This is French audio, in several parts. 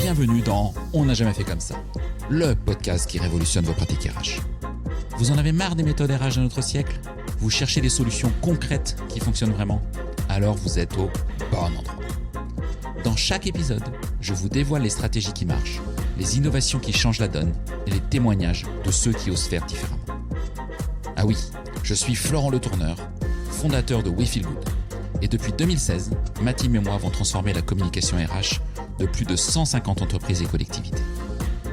Bienvenue dans On n'a jamais fait comme ça, le podcast qui révolutionne vos pratiques RH. Vous en avez marre des méthodes RH de notre siècle ? Vous cherchez des solutions concrètes qui fonctionnent vraiment ? Alors vous êtes au bon endroit. Dans chaque épisode, je vous dévoile les stratégies qui marchent, les innovations qui changent la donne et les témoignages de ceux qui osent faire différemment. Ah oui, je suis Florent Le Tourneur, fondateur de We Feel Good. Et depuis 2016, ma team et moi avons transformé la communication RH de plus de 150 entreprises et collectivités.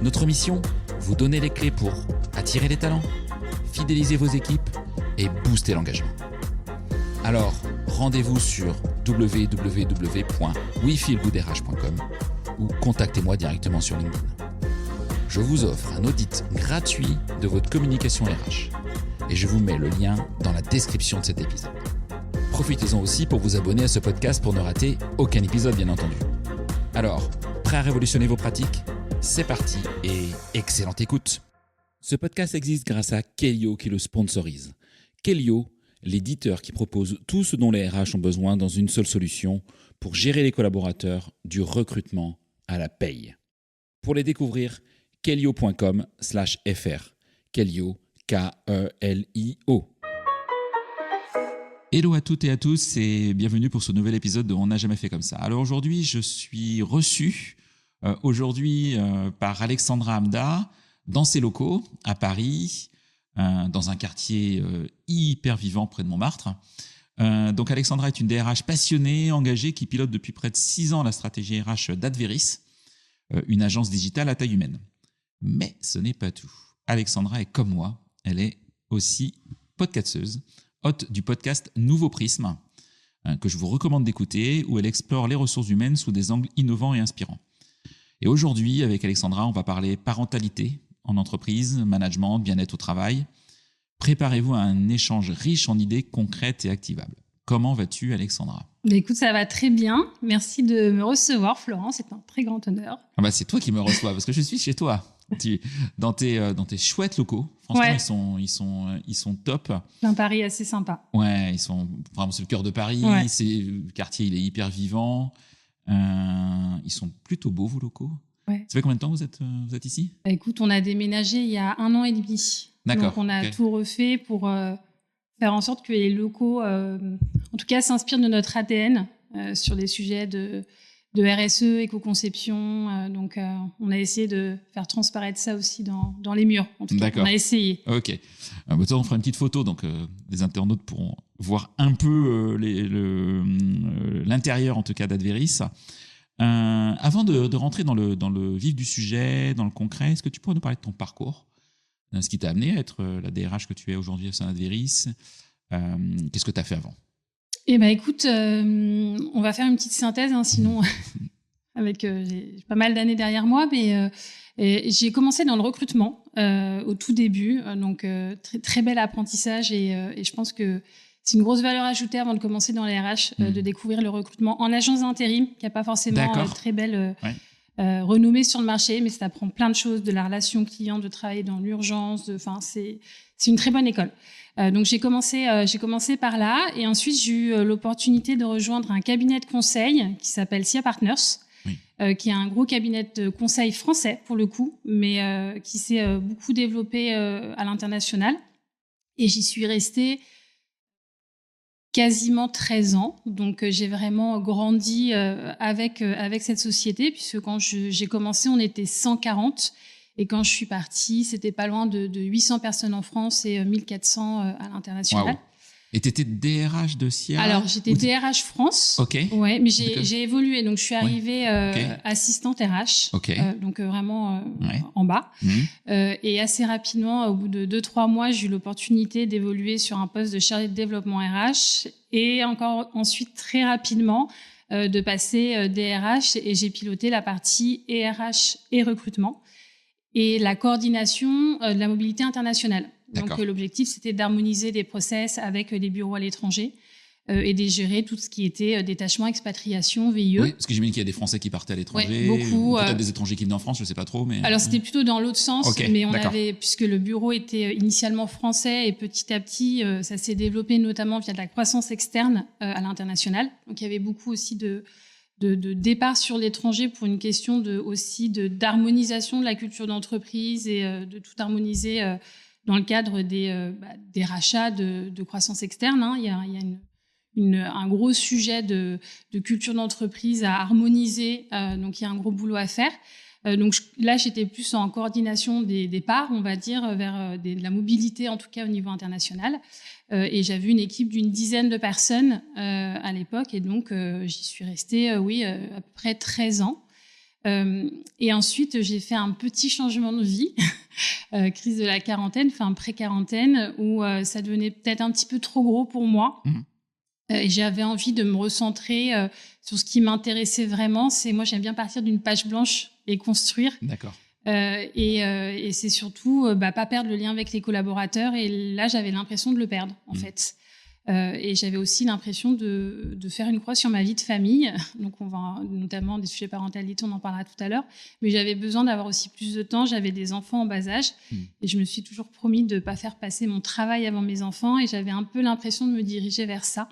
Notre mission ? Vous donner les clés pour attirer les talents, fidéliser vos équipes et booster l'engagement. Alors, rendez-vous sur www.wefeelgoodrh.com ou contactez-moi directement sur LinkedIn. Je vous offre un audit gratuit de votre communication RH et je vous mets le lien dans la description de cet épisode. Profitez-en aussi pour vous abonner à ce podcast pour ne rater aucun épisode, bien entendu. Alors, prêt à révolutionner vos pratiques ? C'est parti et excellente écoute. Ce podcast existe grâce à Kellyo qui le sponsorise. Kellyo, l'éditeur qui propose tout ce dont les RH ont besoin dans une seule solution pour gérer les collaborateurs du recrutement à la paye. Pour les découvrir, kellyo.com/fr. Kellyo, K-E-L-I-O. Hello à toutes et à tous et bienvenue pour ce nouvel épisode de On n'a jamais fait comme ça. Alors aujourd'hui, je suis reçu par Alexandra Hamda dans ses locaux à Paris, dans un quartier hyper vivant près de Montmartre. Donc Alexandra est une DRH passionnée, engagée, qui pilote depuis près de 6 ans la stratégie RH d'Adveris, une agence digitale à taille humaine. Mais ce n'est pas tout. Alexandra est comme moi, elle est aussi podcasteuse, hôte du podcast Nouveau Prisme, que je vous recommande d'écouter, où elle explore les ressources humaines sous des angles innovants et inspirants. Et aujourd'hui, avec Alexandra, on va parler parentalité en entreprise, management, bien-être au travail. Préparez-vous à un échange riche en idées concrètes et activables. Comment vas-tu, Alexandra ? Écoute, ça va très bien. Merci de me recevoir, Florent. C'est un très grand honneur. C'est toi qui me reçois, parce que je suis chez toi. Dans tes chouettes locaux. Franchement, ouais. ils sont top. C'est un Paris assez sympa. Ouais, vraiment, c'est le cœur de Paris. Ouais. Le quartier, il est hyper vivant. Ils sont plutôt beaux, vos locaux. Ouais. Ça fait combien de temps vous êtes ici ? Écoute, on a déménagé il y a 1 an et demi. D'accord. Donc, on a tout refait pour faire en sorte que les locaux, en tout cas, s'inspirent de notre ADN sur des sujets de RSE, éco-conception. Donc, on a essayé de faire transparaître ça aussi dans les murs. En tout cas, d'accord. On a essayé. Ok. On fera une petite photo, donc les internautes pourront voir un peu l'intérieur, en tout cas, d'Adveris. Avant de rentrer dans le vif du sujet, dans le concret, est-ce que tu pourrais nous parler de ton parcours ? Ce qui t'a amené à être la DRH que tu es aujourd'hui au sein d'Adveris. Qu'est-ce que tu as fait avant ? Écoute, on va faire une petite synthèse, sinon, j'ai pas mal d'années derrière moi, mais j'ai commencé dans le recrutement au tout début, donc très, très bel apprentissage et je pense que c'est une grosse valeur ajoutée avant de commencer dans les RH, de découvrir le recrutement en agence d'intérim, qui n'a pas forcément très belle renommée sur le marché, mais ça apprend plein de choses, de la relation client, de travailler dans l'urgence, c'est une très bonne école. Donc j'ai commencé par là et ensuite j'ai eu l'opportunité de rejoindre un cabinet de conseil qui s'appelle SIA Partners, qui est un gros cabinet de conseil français pour le coup, mais qui s'est beaucoup développé à l'international. Et j'y suis restée quasiment 13 ans. Donc j'ai vraiment grandi avec cette société, puisque quand j'ai commencé, on était 140. Et quand je suis partie, c'était pas loin de 800 personnes en France et 1400 à l'international. Wow. Et tu étais DRH de SIA ? Alors, j'étais DRH France. Ok. Ouais, mais j'ai évolué. Donc, je suis arrivée assistante RH. Donc, vraiment en bas. Et assez rapidement, au bout de 2-3 mois, j'ai eu l'opportunité d'évoluer sur un poste de chargé de développement RH. Et encore ensuite, très rapidement, de passer DRH. Et j'ai piloté la partie RH et recrutement. Et la coordination de la mobilité internationale. Donc, l'objectif, c'était d'harmoniser des process avec des bureaux à l'étranger et de gérer tout ce qui était détachement, expatriation, VIE. Oui, parce que j'imagine qu'il y a des Français qui partaient à l'étranger, beaucoup. Peut-être des étrangers qui venaient en France, je ne sais pas trop. Mais... Alors, c'était plutôt dans l'autre sens, mais puisque le bureau était initialement français et petit à petit, ça s'est développé notamment via de la croissance externe à l'international. Donc, il y avait beaucoup aussi de départ sur l'étranger pour une question d'harmonisation de la culture d'entreprise et de tout harmoniser dans le cadre des rachats de croissance externe. Hein. Il y a un gros sujet de culture d'entreprise à harmoniser, donc il y a un gros boulot à faire. Donc là, j'étais plus en coordination des départs, on va dire, vers de la mobilité, en tout cas au niveau international. Et j'avais une équipe d'une dizaine de personnes à l'époque, et donc j'y suis restée, à peu près 13 ans. Et ensuite, j'ai fait un petit changement de vie, crise de la quarantaine, enfin pré-quarantaine, où ça devenait peut-être un petit peu trop gros pour moi. Et j'avais envie de me recentrer sur ce qui m'intéressait vraiment. Moi, j'aime bien partir d'une page blanche et construire. D'accord. Et c'est surtout pas perdre le lien avec les collaborateurs. Et là, j'avais l'impression de le perdre, en fait. Et j'avais aussi l'impression de faire une croix sur ma vie de famille. Donc, on va notamment des sujets parentalité, on en parlera tout à l'heure. Mais j'avais besoin d'avoir aussi plus de temps. J'avais des enfants en bas âge. Et je me suis toujours promis de ne pas faire passer mon travail avant mes enfants. Et j'avais un peu l'impression de me diriger vers ça.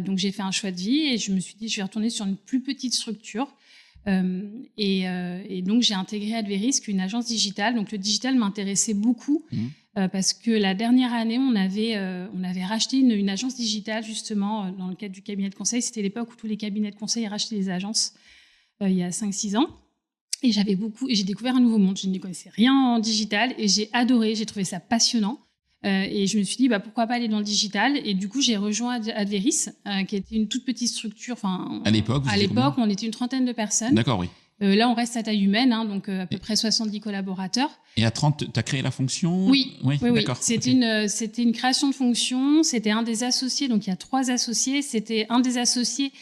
Donc, j'ai fait un choix de vie et je me suis dit, je vais retourner sur une plus petite structure. Et donc, j'ai intégré Adverisk, une agence digitale. Donc, le digital m'intéressait beaucoup parce que la dernière année, on avait racheté une agence digitale, justement, dans le cadre du cabinet de conseil. C'était l'époque où tous les cabinets de conseil rachetaient les agences, il y a 5-6 ans. Et j'ai découvert un nouveau monde. Je ne connaissais rien en digital et j'ai adoré, j'ai trouvé ça passionnant. Et je me suis dit, pourquoi pas aller dans le digital. Et du coup, j'ai rejoint Adveris, qui était une toute petite structure. À l'époque, on était une trentaine de personnes. D'accord, oui. Là, on reste à taille humaine, hein, donc à peu près 70 collaborateurs. Et à 30, tu as créé la fonction ? Oui. D'accord. C'était une création de fonction. C'était un des associés, donc il y a 3 associés. C'était un des associés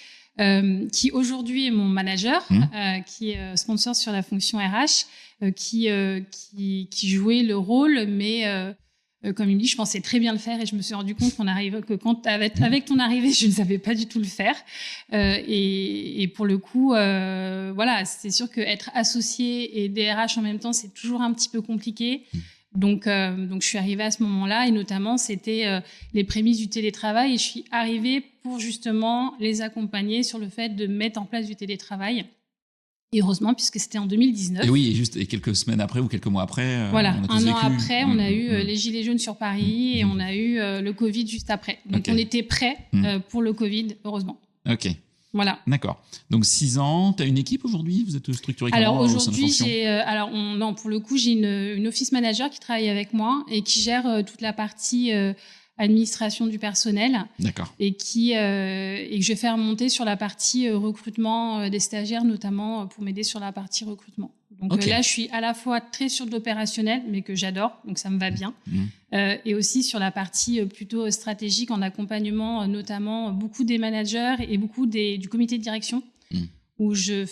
qui aujourd'hui est mon manager, qui est sponsor sur la fonction RH, qui jouait le rôle, mais... comme il me dit, je pensais très bien le faire et je me suis rendu compte avec ton arrivée, je ne savais pas du tout le faire. Et pour le coup, voilà, c'est sûr qu'être associé et DRH en même temps, c'est toujours un petit peu compliqué. Donc, je suis arrivée à ce moment-là et notamment, c'était les prémices du télétravail et je suis arrivée pour justement les accompagner sur le fait de mettre en place du télétravail. Et heureusement, puisque c'était en 2019. Et oui, et quelques semaines après ou quelques mois après, voilà, on a tous un an après, on a eu les gilets jaunes sur Paris et on a eu le Covid juste après. Donc, on était prêts pour le Covid, heureusement. Ok. Voilà. D'accord. Donc, 6 ans, tu as une équipe aujourd'hui ? Vous êtes structuré comment ? Alors, aujourd'hui, pour le coup, j'ai une office manager qui travaille avec moi et qui gère toute la partie... administration du personnel. D'accord. Et que je vais faire monter sur la partie recrutement des stagiaires, notamment pour m'aider sur la partie recrutement. Donc là, je suis à la fois très sur de l'opérationnel, mais que j'adore, donc ça me va bien. Et aussi sur la partie plutôt stratégique, en accompagnement notamment beaucoup des managers et beaucoup du comité de direction, où je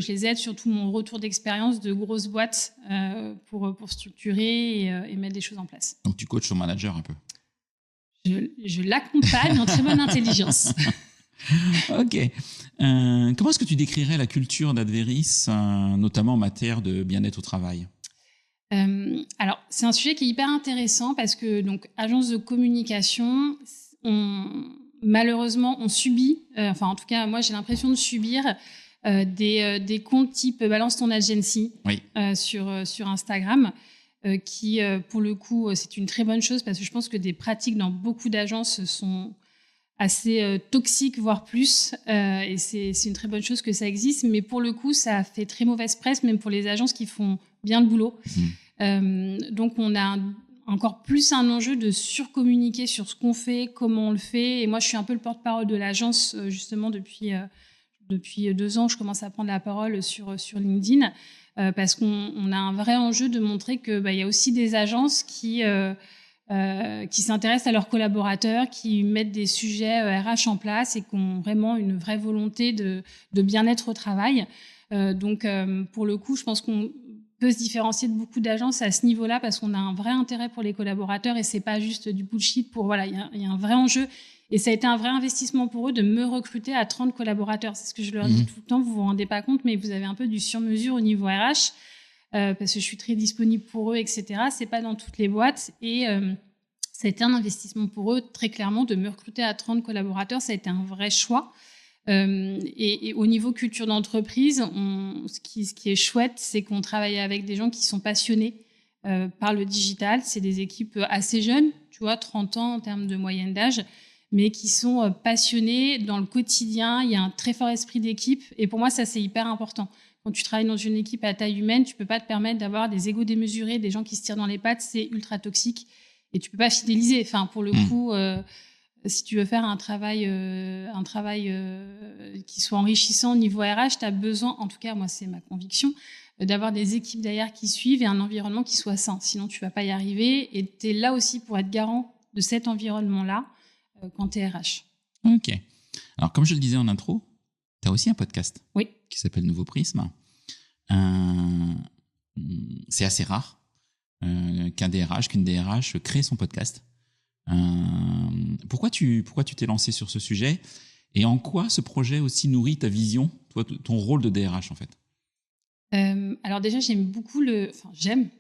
les aide sur tout mon retour d'expérience de grosses boîtes pour structurer et mettre des choses en place. Donc tu coaches ton manager un peu ? Je l'accompagne en très bonne intelligence. Ok. Comment est-ce que tu décrirais la culture d'Adveris, notamment en matière de bien-être au travail ? Alors, c'est un sujet qui est hyper intéressant parce que, donc, agence de communication, malheureusement, on subit, en tout cas, moi, j'ai l'impression de subir des comptes type Balance ton agency sur Instagram. Qui, pour le coup, c'est une très bonne chose parce que je pense que des pratiques dans beaucoup d'agences sont assez toxiques, voire plus. Et c'est une très bonne chose que ça existe. Mais pour le coup, ça fait très mauvaise presse, même pour les agences qui font bien le boulot. Donc, on a encore plus un enjeu de surcommuniquer sur ce qu'on fait, comment on le fait. Et moi, je suis un peu le porte-parole de l'agence, justement, depuis 2 ans. Je commence à prendre la parole sur LinkedIn. Parce qu'on a un vrai enjeu de montrer qu'il y a aussi des agences qui s'intéressent à leurs collaborateurs, qui mettent des sujets RH en place et qui ont vraiment une vraie volonté de bien-être au travail. Donc, pour le coup, je pense qu'on peut se différencier de beaucoup d'agences à ce niveau-là parce qu'on a un vrai intérêt pour les collaborateurs et c'est pas juste du bullshit pour voilà, il y a un vrai enjeu et ça a été un vrai investissement pour eux de me recruter à 30 collaborateurs. C'est ce que je leur dis tout le temps, vous vous rendez pas compte, mais vous avez un peu du sur-mesure au niveau RH parce que je suis très disponible pour eux, etc. C'est pas dans toutes les boîtes et ça a été un investissement pour eux très clairement de me recruter à 30 collaborateurs. Ça a été un vrai choix. Et au niveau culture d'entreprise, ce qui est chouette, c'est qu'on travaille avec des gens qui sont passionnés par le digital. C'est des équipes assez jeunes, tu vois, 30 ans en termes de moyenne d'âge, mais qui sont passionnés dans le quotidien. Il y a un très fort esprit d'équipe. Et pour moi, ça, c'est hyper important. Quand tu travailles dans une équipe à taille humaine, tu peux pas te permettre d'avoir des égos démesurés, des gens qui se tirent dans les pattes. C'est ultra toxique. Et tu peux pas fidéliser. Enfin, pour le coup... si tu veux faire un travail qui soit enrichissant au niveau RH, tu as besoin, en tout cas, moi, c'est ma conviction, d'avoir des équipes derrière qui suivent et un environnement qui soit sain. Sinon, tu vas pas y arriver. Et tu es là aussi pour être garant de cet environnement-là quand tu es RH. Ok. Alors, comme je le disais en intro, tu as aussi un podcast qui s'appelle Nouveau Prisme. C'est assez rare qu'une DRH crée son podcast. Pourquoi tu t'es lancé sur ce sujet et en quoi ce projet aussi nourrit ta vision, toi, ton rôle de DRH en fait? Alors déjà, j'aime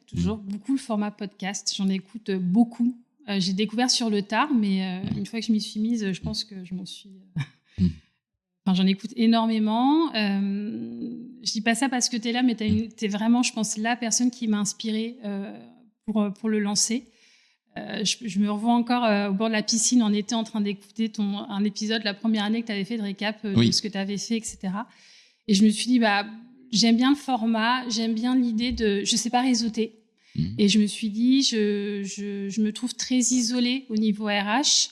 toujours beaucoup le format podcast. J'en écoute beaucoup. J'ai découvert sur le tard, mais une fois que je m'y suis mise, je pense que je m'en suis... Enfin, j'en écoute énormément. Je dis pas ça parce que tu es là, mais t'es vraiment, je pense, la personne qui m'a inspirée pour le lancer. Je me revois encore au bord de la piscine en été en train d'écouter un épisode la première année que tu avais fait de récap de ce que tu avais fait, etc. Et je me suis dit, j'aime bien le format, j'aime bien l'idée de... Je sais pas réseauter. Et je me suis dit, je me trouve très isolée au niveau RH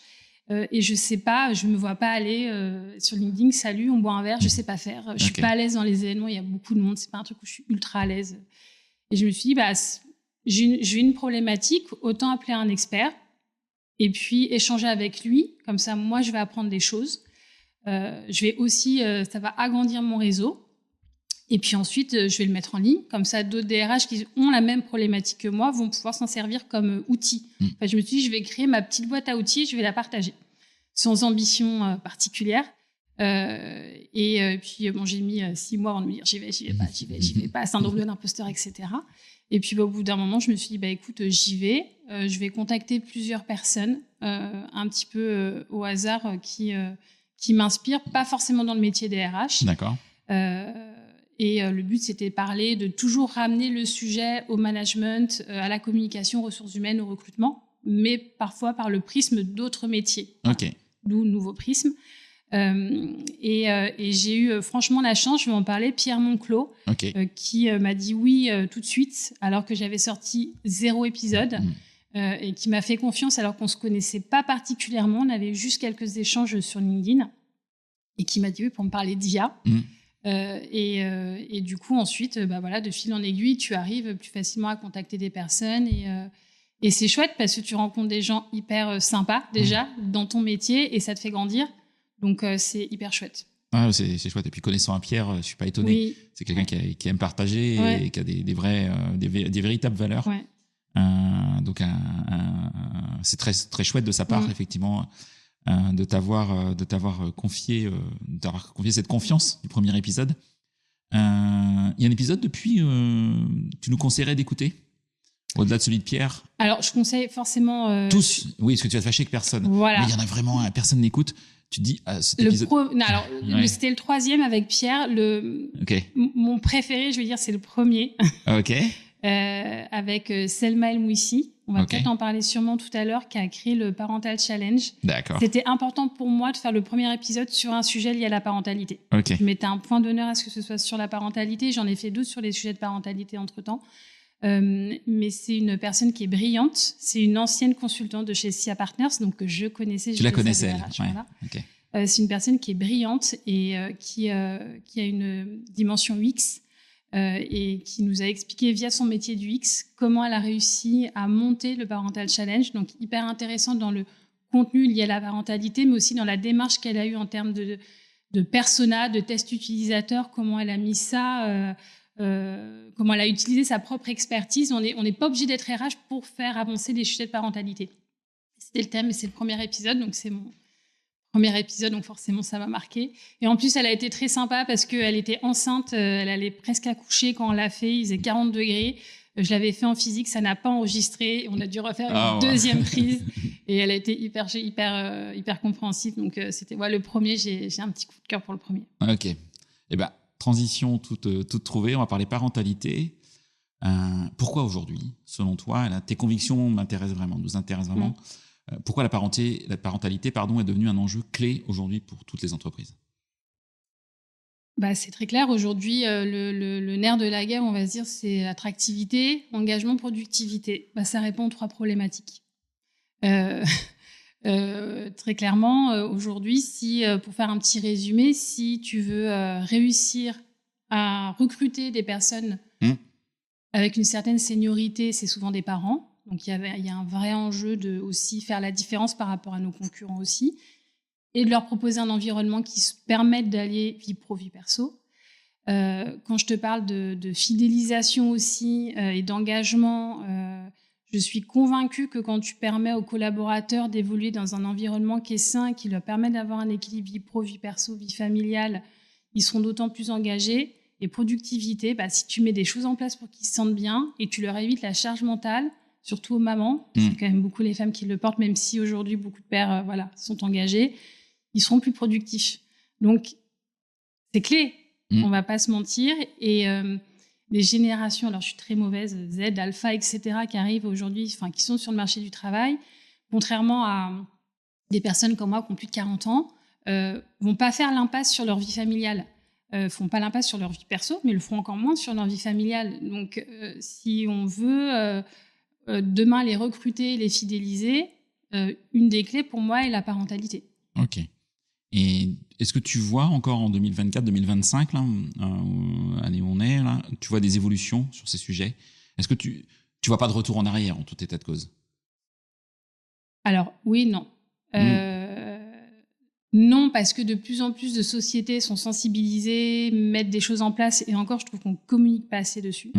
et je sais pas, je me vois pas aller sur LinkedIn, salut, on boit un verre, je sais pas faire. Je suis pas à l'aise dans les événements, il y a beaucoup de monde, c'est pas un truc où je suis ultra à l'aise. Et je me suis dit, j'ai une problématique, autant appeler un expert et puis échanger avec lui. Comme ça, moi, je vais apprendre des choses. Je vais aussi, ça va agrandir mon réseau. Et puis ensuite, je vais le mettre en ligne. Comme ça, d'autres DRH qui ont la même problématique que moi vont pouvoir s'en servir comme outil. Enfin, je me suis dit, je vais créer ma petite boîte à outils et je vais la partager. Sans ambition particulière. Et puis, j'ai mis 6 mois avant de me dire, j'y vais pas, syndrome de l'imposteur, etc. Et puis, au bout d'un moment, je me suis dit, écoute, j'y vais. Je vais contacter plusieurs personnes, un petit peu au hasard, qui m'inspirent, pas forcément dans le métier des RH. D'accord. Et le but, c'était de toujours ramener le sujet au management, à la communication, aux ressources humaines, au recrutement, mais parfois par le prisme d'autres métiers. Ok. D'où Nouveau Prisme. Et j'ai eu franchement la chance, je vais en parler, Pierre Monclos, qui m'a dit oui tout de suite, alors que j'avais sorti 0 épisode, et qui m'a fait confiance alors qu'on ne se connaissait pas particulièrement. On avait juste quelques échanges sur LinkedIn, et qui m'a dit oui pour me parler d'IA. Et du coup, ensuite, de fil en aiguille, tu arrives plus facilement à contacter des personnes et c'est chouette parce que tu rencontres des gens hyper sympas déjà dans ton métier et ça te fait grandir. Donc, c'est hyper chouette. Ah, c'est chouette. Et puis, connaissant un Pierre, je ne suis pas étonné. Oui. C'est quelqu'un qui aime partager et qui a des véritables valeurs. Ouais. Donc, c'est très, très chouette de sa part, effectivement, de t'avoir confié cette confiance du premier épisode. Il y a un épisode depuis, tu nous conseillerais d'écouter au-delà de celui de Pierre? Alors, je conseille forcément... Tous, oui, parce que tu vas te fâcher que personne. Voilà. Mais il y en a vraiment, personne n'écoute. Tu te dis, cet épisode... C'était le 3e avec Pierre. Mon préféré, je vais dire, c'est le premier. Ok. Avec Selma El Mouissi. On va peut-être en parler sûrement tout à l'heure, qui a créé le Parental Challenge. D'accord. C'était important pour moi de faire le premier épisode sur un sujet lié à la parentalité. Okay. Je mettais un point d'honneur à ce que ce soit sur la parentalité. J'en ai fait d'autres sur les sujets de parentalité entre-temps. Mais c'est une personne qui est brillante. C'est une ancienne consultante de chez SIA Partners, donc que je connaissais. Tu la connaissais, elle. Voilà. Okay. C'est une personne qui est brillante et qui a une dimension UX et qui nous a expliqué via son métier du UX comment elle a réussi à monter le Parental Challenge. Donc, hyper intéressant dans le contenu lié à la parentalité, mais aussi dans la démarche qu'elle a eue en termes de persona, de test utilisateur, comment elle a mis ça comment elle a utilisé sa propre expertise. On n'est pas obligé d'être RH pour faire avancer les sujets de parentalité. C'était le thème et c'est le premier épisode, donc c'est mon premier épisode, donc forcément ça m'a marqué. Et en plus, elle a été très sympa parce qu'elle était enceinte, elle allait presque accoucher quand on l'a fait, il faisait 40 degrés. Je l'avais fait en physique, ça n'a pas enregistré. On a dû refaire une deuxième prise et elle a été hyper compréhensive. Donc c'était le premier, j'ai un petit coup de cœur pour le premier. Ok. Eh ben, transition toute trouvée, on va parler parentalité. Pourquoi aujourd'hui, selon toi, tes convictions nous intéressent vraiment. Pourquoi la parentalité est devenue un enjeu clé aujourd'hui pour toutes les entreprises? C'est très clair. Aujourd'hui, le nerf de la guerre, on va se dire, c'est attractivité, engagement, productivité. Ça répond aux 3 problématiques. Très clairement, aujourd'hui, pour faire un petit résumé, si tu veux réussir à recruter des personnes avec une certaine seniorité, c'est souvent des parents. Donc, il y a un vrai enjeu de aussi faire la différence par rapport à nos concurrents aussi, et de leur proposer un environnement qui se permette d'allier vie pro, vie perso. Quand je te parle de fidélisation aussi et d'engagement, je suis convaincue que quand tu permets aux collaborateurs d'évoluer dans un environnement qui est sain, qui leur permet d'avoir un équilibre vie pro, vie perso, vie familiale, ils seront d'autant plus engagés. Et productivité, si tu mets des choses en place pour qu'ils se sentent bien et tu leur évites la charge mentale, surtout aux mamans, c'est quand même beaucoup les femmes qui le portent, même si aujourd'hui beaucoup de pères sont engagés, ils seront plus productifs. Donc, c'est clé, on va pas se mentir. Et les générations, alors je suis très mauvaise, Z, Alpha, etc., qui arrivent aujourd'hui, qui sont sur le marché du travail, contrairement à des personnes comme moi qui ont plus de 40 ans, vont pas faire l'impasse sur leur vie familiale. Font pas l'impasse sur leur vie perso, mais le font encore moins sur leur vie familiale. Donc, si on veut demain les recruter, les fidéliser, une des clés pour moi est la parentalité. Ok. Et est-ce que tu vois encore en 2024-2025, l'année où on est, là, tu vois des évolutions sur ces sujets? Est-ce que tu vois pas de retour en arrière en tout état de cause? Alors, oui, non. Non, parce que de plus en plus de sociétés sont sensibilisées, mettent des choses en place, et encore, je trouve qu'on communique pas assez dessus.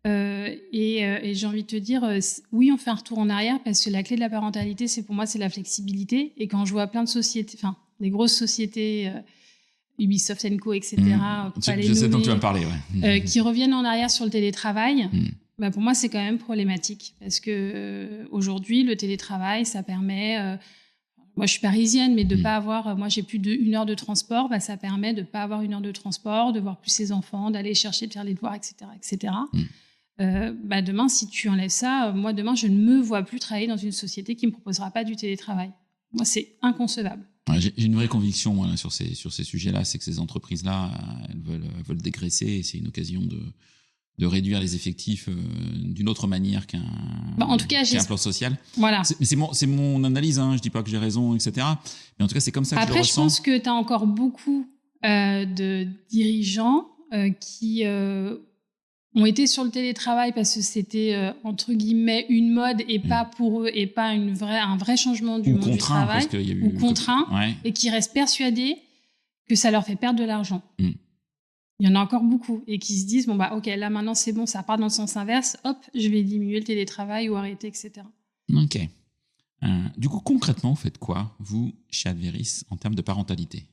Et j'ai envie de te dire, oui, on fait un retour en arrière, parce que la clé de la parentalité, pour moi, c'est la flexibilité. Et quand je vois plein de sociétés, des grosses sociétés, Ubisoft & Co, etc., je sais dont tu vas me parler, qui reviennent en arrière sur le télétravail, pour moi, c'est quand même problématique. Parce que aujourd'hui, le télétravail, ça permet... moi, je suis parisienne, mais de pas avoir... Moi, j'ai plus d'1 heure de transport. Ça permet de pas avoir 1 heure de transport, de voir plus ses enfants, d'aller chercher, de faire les devoirs, etc., etc. Demain, si tu enlèves ça, moi, demain, je ne me vois plus travailler dans une société qui me proposera pas du télétravail. Moi, c'est inconcevable. J'ai une vraie conviction sur ces sujets-là, c'est que ces entreprises-là, elles veulent dégraisser, et c'est une occasion de réduire les effectifs d'une autre manière qu'un plan social. Voilà. C'est mon analyse, je dis pas que j'ai raison, etc. Mais en tout cas, c'est comme ça que je le ressens. Après, je pense que tu as encore beaucoup de dirigeants qui ont été sur le télétravail parce que c'était, entre guillemets, une mode et pas pour eux, et pas un vrai changement du monde du travail. Parce qu'il y a eu ou contraint, et qui restent persuadés que ça leur fait perdre de l'argent. Il y en a encore beaucoup, et qui se disent, ok, là maintenant c'est bon, ça part dans le sens inverse, hop, je vais diminuer le télétravail ou arrêter, etc. Ok. Du coup, concrètement, vous faites quoi, vous, chez Adveris, en termes de parentalité?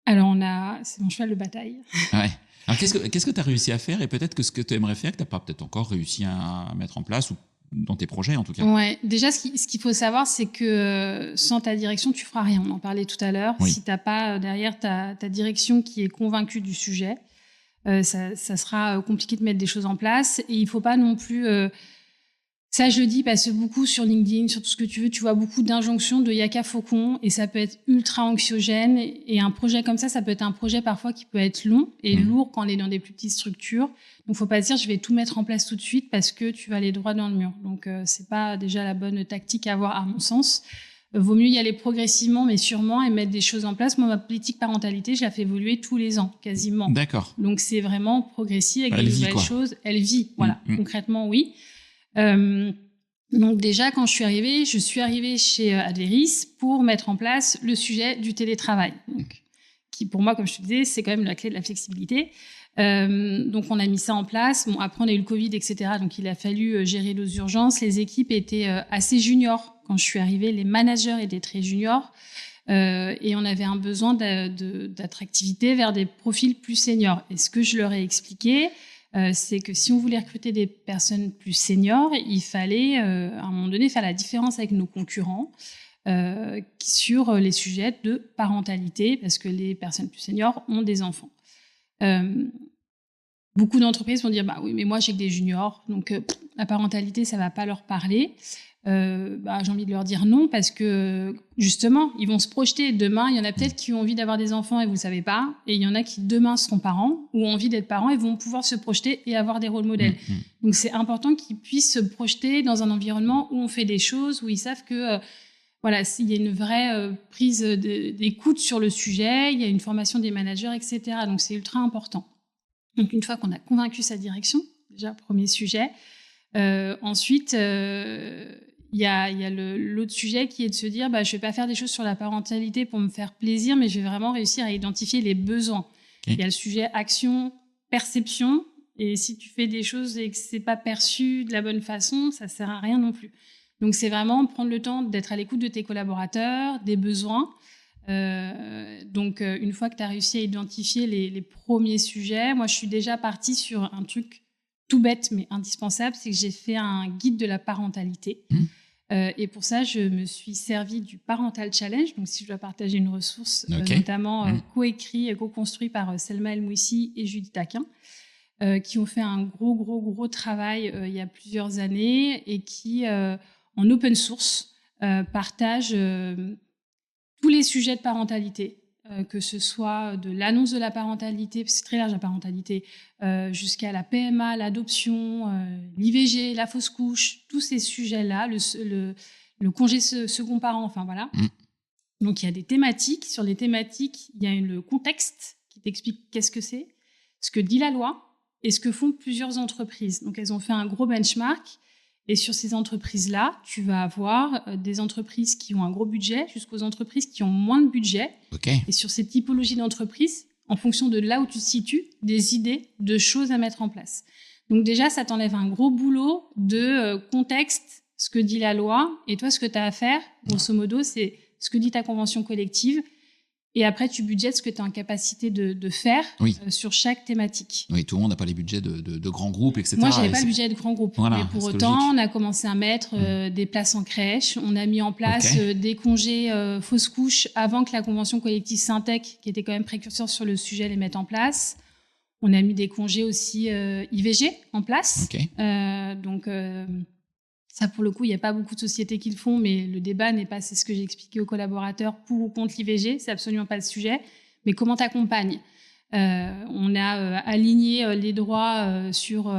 Alors, c'est mon cheval de bataille. Ouais. Alors, qu'est-ce que tu as réussi à faire, et peut-être que ce que tu aimerais faire, que tu n'as pas peut-être encore réussi à mettre en place, ou dans tes projets en tout cas? Ouais. Déjà, ce qu'il faut savoir, c'est que sans ta direction, tu feras rien. On en parlait tout à l'heure. Si tu n'as pas derrière ta direction qui est convaincue du sujet, ça sera compliqué de mettre des choses en place. Et il ne faut pas non plus... ça, je le dis parce que beaucoup sur LinkedIn, sur tout ce que tu veux, tu vois beaucoup d'injonctions de yaka faucon, et ça peut être ultra anxiogène. Et un projet comme ça peut être un projet parfois qui peut être long et lourd quand on est dans des plus petites structures. Donc, faut pas se dire je vais tout mettre en place tout de suite parce que tu vas aller droit dans le mur. Donc, c'est pas déjà la bonne tactique à avoir, à mon sens. Vaut mieux y aller progressivement, mais sûrement, et mettre des choses en place. Moi, ma politique parentalité, je la fais évoluer tous les ans, quasiment. D'accord. Donc, c'est vraiment progressif avec des nouvelles choses. Elle vit, voilà. Concrètement, oui. Donc déjà, quand je suis arrivée chez Adveris pour mettre en place le sujet du télétravail, donc, qui pour moi, comme je te disais, c'est quand même la clé de la flexibilité. Donc on a mis ça en place. Bon, après on a eu le Covid, etc. Donc il a fallu gérer nos urgences. Les équipes étaient assez juniors quand je suis arrivée. Les managers étaient très juniors et on avait un besoin d'attractivité vers des profils plus seniors. Et ce que je leur ai expliqué, c'est que si on voulait recruter des personnes plus seniors, il fallait à un moment donné faire la différence avec nos concurrents sur les sujets de parentalité, parce que les personnes plus seniors ont des enfants. Beaucoup d'entreprises vont dire bah oui, mais moi j'ai que des juniors, donc la parentalité ça va pas leur parler. J'ai envie de leur dire non, parce que justement ils vont se projeter. Demain il y en a peut-être qui ont envie d'avoir des enfants et vous le savez pas, et il y en a qui demain seront parents ou ont envie d'être parents et vont pouvoir se projeter et avoir des rôles modèles. Donc c'est important qu'ils puissent se projeter dans un environnement où on fait des choses, où ils savent que voilà, s'il y a une vraie prise d'écoute sur le sujet, il y a une formation des managers, etc. Donc, c'est ultra important. Donc, une fois qu'on a convaincu sa direction, déjà, premier sujet. Ensuite, il y a l'autre sujet qui est de se dire, je ne vais pas faire des choses sur la parentalité pour me faire plaisir, mais je vais vraiment réussir à identifier les besoins. Il y a le sujet action, perception. Et si tu fais des choses et que ce n'est pas perçu de la bonne façon, ça ne sert à rien non plus. Donc, c'est vraiment prendre le temps d'être à l'écoute de tes collaborateurs, des besoins. Donc, une fois que tu as réussi à identifier les premiers sujets, moi, je suis déjà partie sur un truc tout bête, mais indispensable, c'est que j'ai fait un guide de la parentalité. Et pour ça, je me suis servie du Parental Challenge. Donc, si je dois partager une ressource, notamment coécrit, co-construit par Selma El Mouissi et Judith Aquin, qui ont fait un gros travail il y a plusieurs années et qui... en open source, partage tous les sujets de parentalité, que ce soit de l'annonce de la parentalité, c'est très large la parentalité, jusqu'à la PMA, l'adoption, l'IVG, la fausse couche, tous ces sujets-là, le congé second parent, enfin voilà. Donc il y a des thématiques. Sur les thématiques, il y a le contexte qui t'explique qu'est-ce que c'est, ce que dit la loi et ce que font plusieurs entreprises. Donc elles ont fait un gros benchmark. Et sur ces entreprises-là, tu vas avoir des entreprises qui ont un gros budget jusqu'aux entreprises qui ont moins de budget. Et sur ces typologies d'entreprises, en fonction de là où tu te situes, des idées de choses à mettre en place. Donc déjà, ça t'enlève un gros boulot de contexte, ce que dit la loi, et toi, ce que tu as à faire, grosso modo, c'est ce que dit ta convention collective. Et après, tu budgètes ce que tu es en capacité de faire sur chaque thématique. Oui, tout le monde n'a pas les budgets de grands groupes, etc. Moi, je n'avais pas le budget de grands groupes. Voilà, mais pour autant, logique. On a commencé à mettre des places en crèche. On a mis en place des congés fausses couches avant que la convention collective Syntec, qui était quand même précurseur sur le sujet, les mette en place. On a mis des congés aussi IVG en place. Donc... ça, pour le coup, il n'y a pas beaucoup de sociétés qui le font, mais le débat n'est pas, c'est ce que j'ai expliqué aux collaborateurs, pour ou contre l'IVG, c'est absolument pas le sujet. Mais comment t'accompagnes ? On a aligné les droits sur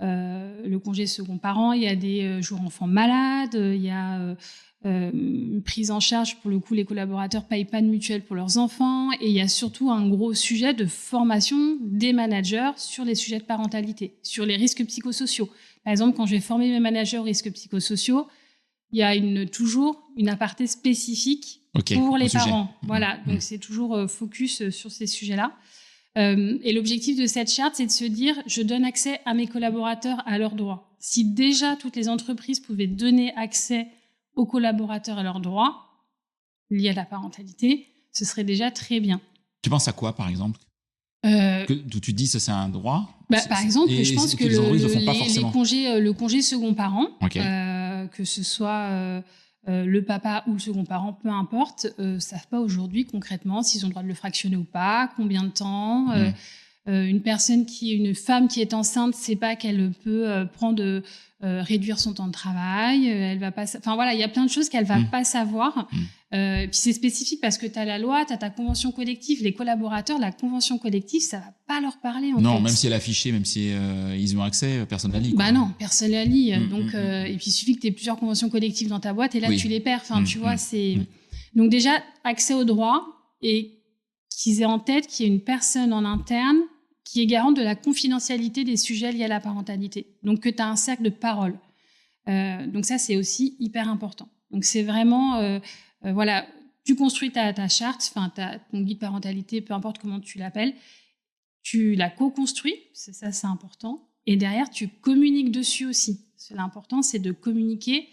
le congé second parent. Il y a des jours enfants malades, il y a une prise en charge. Pour le coup, les collaborateurs ne payent pas de mutuelle pour leurs enfants. Et il y a surtout un gros sujet de formation des managers sur les sujets de parentalité, sur les risques psychosociaux. Par exemple, quand je vais former mes managers aux risques psychosociaux, il y a toujours une aparté spécifique pour les parents. Voilà, donc c'est toujours focus sur ces sujets-là. Et l'objectif de cette charte, c'est de se dire, je donne accès à mes collaborateurs à leurs droits. Si déjà toutes les entreprises pouvaient donner accès aux collaborateurs à leurs droits liés à la parentalité, ce serait déjà très bien. Tu penses à quoi, par exemple ? D'où tu dis ça, c'est un droit. Par exemple, je pense que le congé second parent, que ce soit le papa ou le second parent, peu importe, savent pas aujourd'hui concrètement s'ils ont le droit de le fractionner ou pas, combien de temps. Une femme qui est enceinte sait pas qu'elle peut réduire son temps de travail. Elle va pas. Enfin voilà, il y a plein de choses qu'elle va pas savoir. Puis c'est spécifique parce que tu as la loi, tu as ta convention collective, les collaborateurs, la convention collective, ça va pas leur parler en fait. Même si elle est affichée, même si ils ont accès, personne ne la lit. Non, personne ne la lit. Donc, et puis il suffit que tu aies plusieurs conventions collectives dans ta boîte et là tu les perds. Enfin, tu vois, c'est... Donc déjà, accès aux droits et qu'ils aient en tête qu'il y a une personne en interne qui est garante de la confidentialité des sujets liés à la parentalité. Donc que tu as un cercle de parole. Donc ça, c'est aussi hyper important. Donc c'est vraiment... voilà, tu construis ta charte, ton guide parentalité, peu importe comment tu l'appelles, tu la co-construis, c'est important, et derrière, tu communiques dessus aussi. L'important, c'est de communiquer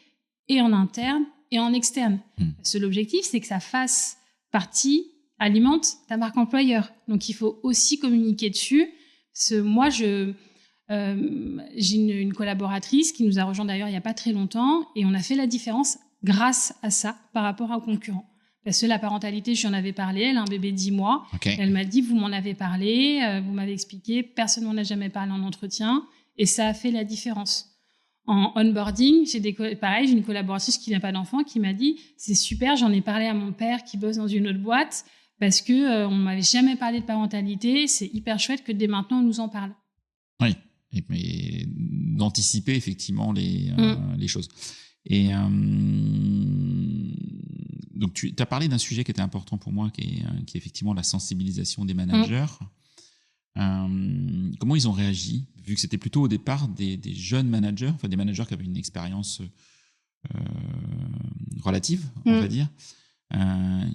et en interne et en externe. Parce que l'objectif, c'est que ça fasse partie, alimente ta marque employeur. Donc, il faut aussi communiquer dessus. Moi, j'ai une collaboratrice qui nous a rejoint d'ailleurs il n'y a pas très longtemps, et on a fait la différence grâce à ça par rapport aux concurrents. Parce que la parentalité, je lui en avais parlé, elle a un bébé de 10 mois. Okay. Elle m'a dit, vous m'en avez parlé, vous m'avez expliqué, personne ne m'en a jamais parlé en entretien, et ça a fait la différence. En onboarding, pareil, j'ai une collaboratrice qui n'a pas d'enfant qui m'a dit, c'est super, j'en ai parlé à mon père qui bosse dans une autre boîte, parce que on m'avait jamais parlé de parentalité, c'est hyper chouette que dès maintenant on nous en parle. Oui, mais d'anticiper effectivement les choses. Et donc, tu as parlé d'un sujet qui était important pour moi, qui est effectivement la sensibilisation des managers. Comment ils ont réagi, vu que c'était plutôt au départ des jeunes managers, enfin des managers qui avaient une expérience relative, on va dire.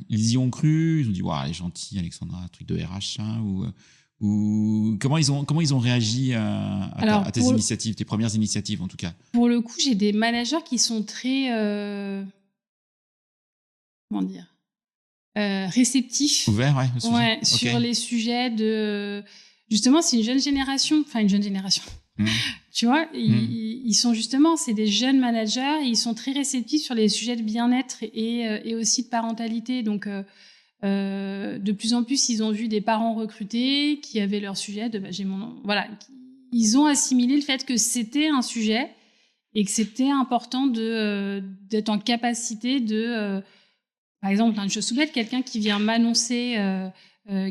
Ils y ont cru, ils ont dit waouh, elle est gentille, Alexandra, truc de RH, hein, ou comment ils ont réagi à tes initiatives, tes premières initiatives en tout cas. Pour le coup, j'ai des managers qui sont très comment dire, réceptifs, ouverts, ouais, sur les sujets de justement, c'est une jeune génération, tu vois, ils sont justement, c'est des jeunes managers, et ils sont très réceptifs sur les sujets de bien-être et aussi de parentalité. Donc, de plus en plus, ils ont vu des parents recrutés qui avaient leur sujet ils ont assimilé le fait que c'était un sujet et que c'était important d'être en capacité de, par exemple, une chose toute bête, quelqu'un qui vient m'annoncer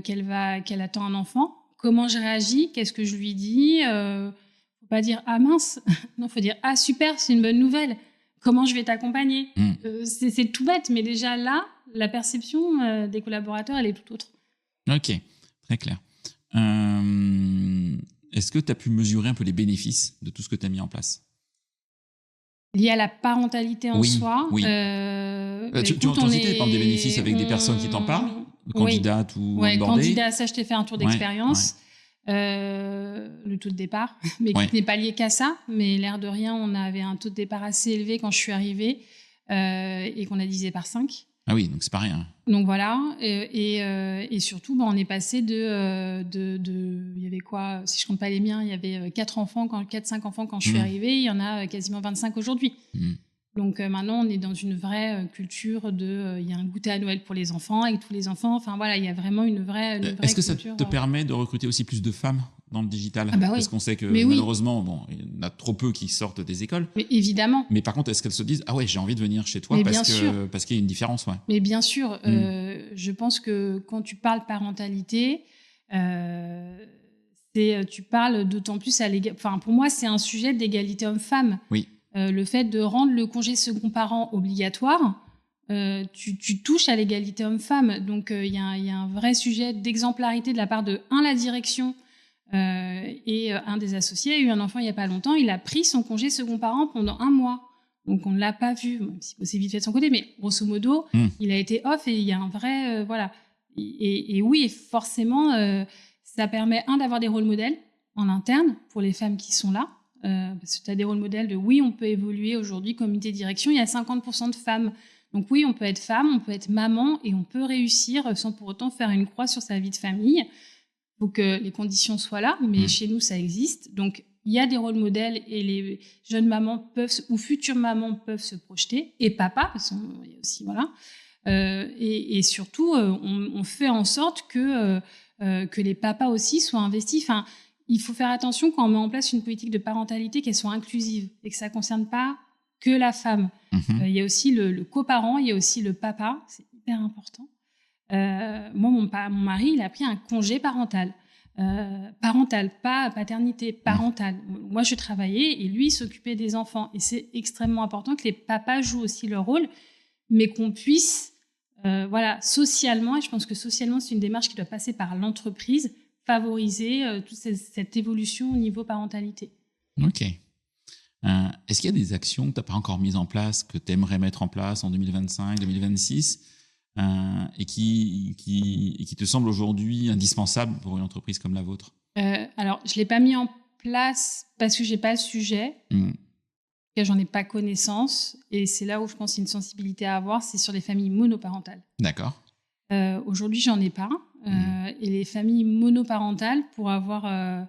qu'elle attend un enfant. Comment je réagis? Qu'est-ce que je lui dis? Faut pas dire ah mince, non, faut dire ah super, c'est une bonne nouvelle. Comment je vais t'accompagner? C'est tout bête, mais déjà là, la perception des collaborateurs, elle est tout autre. Ok, très clair. Est-ce que tu as pu mesurer un peu les bénéfices de tout ce que tu as mis en place? Lié à la parentalité en soi. Oui. Tu en citais par des bénéfices avec des personnes qui t'en parlent, candidates ou onboardées. Candidat, ça je t'ai fait un tour d'expérience. Le taux de départ, mais qui n'est pas lié qu'à ça, mais l'air de rien, on avait un taux de départ assez élevé quand je suis arrivée et qu'on a divisé par 5. Ah oui, donc c'est pas rien. Donc voilà, et surtout, on est passé de il y avait quoi, si je compte pas les miens, il y avait 4-5 enfants quand je suis arrivée, il y en a quasiment 25 aujourd'hui. Donc maintenant, on est dans une vraie culture il y a un goûter à Noël pour les enfants, avec tous les enfants. Enfin voilà, il y a vraiment une vraie Est-ce que culture, ça te permet de recruter aussi plus de femmes dans le digital? Parce qu'on sait que malheureusement, il y en a trop peu qui sortent des écoles. Mais évidemment. Mais par contre, est-ce qu'elles se disent ah ouais, j'ai envie de venir chez toi parce qu'il y a une différence, Mais bien sûr, je pense que quand tu parles parentalité, tu parles d'autant plus pour moi, c'est un sujet d'égalité homme-femme. Oui. Le fait de rendre le congé second parent obligatoire, tu touches à l'égalité homme-femme. Donc, il y a un vrai sujet d'exemplarité de la part de, la direction et un des associés a eu un enfant il n'y a pas longtemps. Il a pris son congé second parent pendant 1 mois. Donc, on ne l'a pas vu, même si c'est vite fait de son côté, mais grosso modo, il a été off et il y a un vrai... voilà. Et oui, forcément, ça permet, d'avoir des rôles modèles en interne pour les femmes qui sont là. Parce que tu as des rôles modèles de oui, on peut évoluer aujourd'hui, comité de direction, il y a 50% de femmes. Donc oui, on peut être femme, on peut être maman et on peut réussir sans pour autant faire une croix sur sa vie de famille. Il faut que les conditions soient là, mais chez nous, ça existe. Donc il y a des rôles modèles et les jeunes mamans ou futures mamans peuvent se projeter. Et papa, parce qu'il y a aussi, voilà. Et surtout, on fait en sorte que les papas aussi soient investis. Enfin, il faut faire attention quand on met en place une politique de parentalité qu'elle soit inclusive et que ça ne concerne pas que la femme. Il y a aussi le coparent, il y a aussi le papa, c'est hyper important. Moi, mon mari, il a pris un congé parental. Parental, pas paternité, parental. Moi, je travaillais et lui, il s'occupait des enfants. Et c'est extrêmement important que les papas jouent aussi leur rôle, mais qu'on puisse, socialement, et je pense que socialement, c'est une démarche qui doit passer par l'entreprise, favoriser toute cette évolution au niveau parentalité. Ok. Est-ce qu'il y a des actions que tu n'as pas encore mises en place, que tu aimerais mettre en place en 2025, 2026, et qui te semble aujourd'hui indispensable pour une entreprise comme la vôtre? Alors, je ne l'ai pas mis en place parce que je n'ai pas le sujet. J'en ai pas connaissance. Et c'est là où je pense qu'il y a une sensibilité à avoir, c'est sur les familles monoparentales. D'accord. Aujourd'hui, j'en ai pas. Et les familles monoparentales, pour avoir,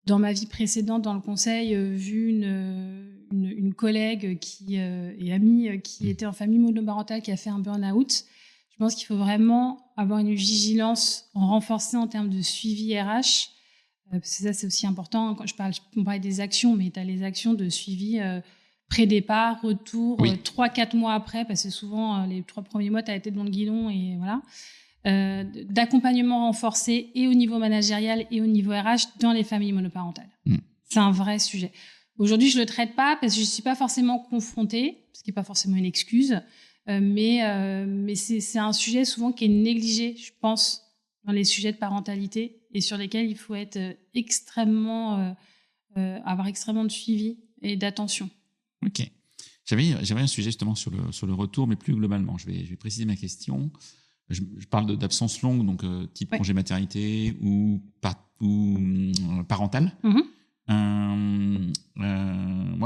dans ma vie précédente dans le conseil, vu une collègue et amie qui était en famille monoparentale, qui a fait un burn-out, je pense qu'il faut vraiment avoir une vigilance renforcée en termes de suivi RH. Parce que ça, c'est aussi important. Quand on parlait des actions, mais tu as les actions de suivi pré-départ, retour, 3-4 mois après, parce que souvent, les 3 premiers mois, tu as été dans le guidon, et voilà. D'accompagnement renforcé et au niveau managérial et au niveau RH dans les familles monoparentales. C'est un vrai sujet. Aujourd'hui, je ne le traite pas parce que je ne suis pas forcément confrontée, ce qui n'est pas forcément une excuse, mais c'est un sujet souvent qui est négligé, je pense, dans les sujets de parentalité et sur lesquels il faut être avoir extrêmement de suivi et d'attention. Ok. J'avais un sujet justement sur le retour, mais plus globalement. Je vais préciser ma question. Je parle d'absence longue, donc type congé maternité ou parental. Moi,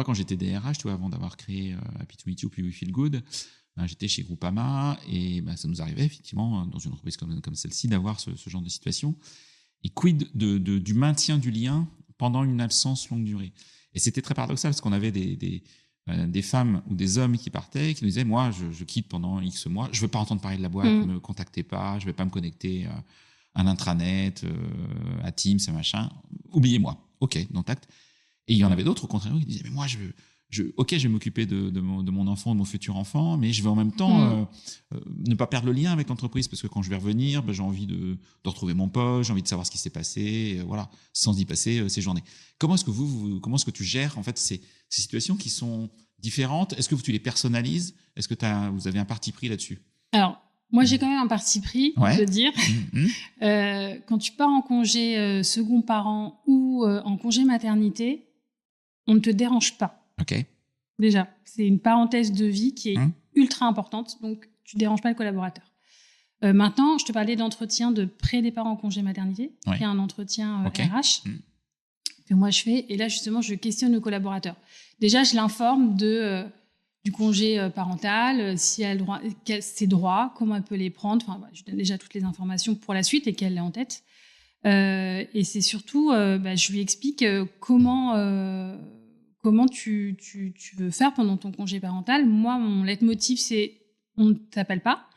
quand j'étais DRH, tu vois, avant d'avoir créé Happy to Meet You puis We Feel Good, j'étais chez Groupama et ça nous arrivait effectivement dans une entreprise comme celle-ci d'avoir ce genre de situation. Et quid du maintien du lien pendant une absence longue durée. Et c'était très paradoxal parce qu'on avait des femmes ou des hommes qui partaient, qui nous disaient, moi, je quitte pendant X mois, je veux pas entendre parler de la boîte, ne me contactez pas, je vais pas me connecter à l'intranet, à Teams, à machin, oubliez-moi. Ok, non tact. Et il y en avait d'autres, au contraire, qui disaient, mais moi, je vais m'occuper de mon enfant, de mon futur enfant, mais je veux en même temps ne pas perdre le lien avec l'entreprise, parce que quand je vais revenir, j'ai envie de retrouver mon poste, j'ai envie de savoir ce qui s'est passé, voilà, sans y passer ces journées. Comment est-ce que tu gères en fait ces situations qui sont différentes? Est-ce que tu les personnalises? Est-ce que vous avez un parti pris là-dessus? Alors, moi, j'ai quand même un parti pris de dire, quand tu pars en congé second parent ou en congé maternité, on ne te dérange pas. Ok. Déjà, c'est une parenthèse de vie qui est ultra importante, donc tu ne déranges pas le collaborateur. Maintenant, je te parlais d'entretien de pré-départ en congé maternité, qui est un entretien RH que moi je fais, et là justement je questionne le collaborateur. Déjà, je l'informe du congé parental, si elle a ses droits, comment elle peut les prendre, enfin, je donne déjà toutes les informations pour la suite et qu'elle l'ait en tête. Et c'est surtout, je lui explique comment tu veux faire pendant ton congé parental. Moi, mon leitmotiv, c'est on ne t'appelle pas.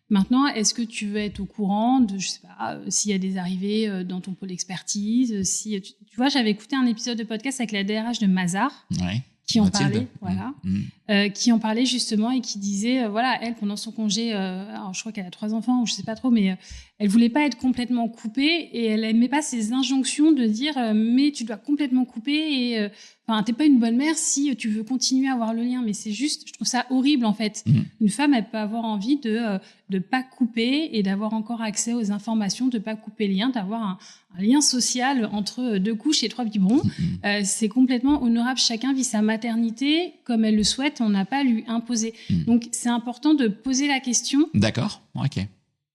Maintenant, est-ce que tu veux être au courant de, je sais pas, s'il y a des arrivées dans ton pôle expertise, si tu vois, j'avais écouté un épisode de podcast avec la DRH de Mazars. Qui en parlait, qui en parlait justement et qui disait, elle, pendant son congé, alors je crois qu'elle a 3 enfants, je sais pas trop, mais elle voulait pas être complètement coupée et elle aimait pas ces injonctions de dire, mais tu dois complètement couper et, t'es pas une bonne mère si tu veux continuer à avoir le lien. Mais c'est juste, je trouve ça horrible en fait. Une femme, elle peut avoir envie de pas couper et d'avoir encore accès aux informations, de pas couper le lien, d'avoir un lien social entre 2 couches et 3 biberons. C'est complètement honorable. Chacun vit sa maternité comme elle le souhaite. On n'a pas à lui imposer. Donc, c'est important de poser la question. D'accord. Ok.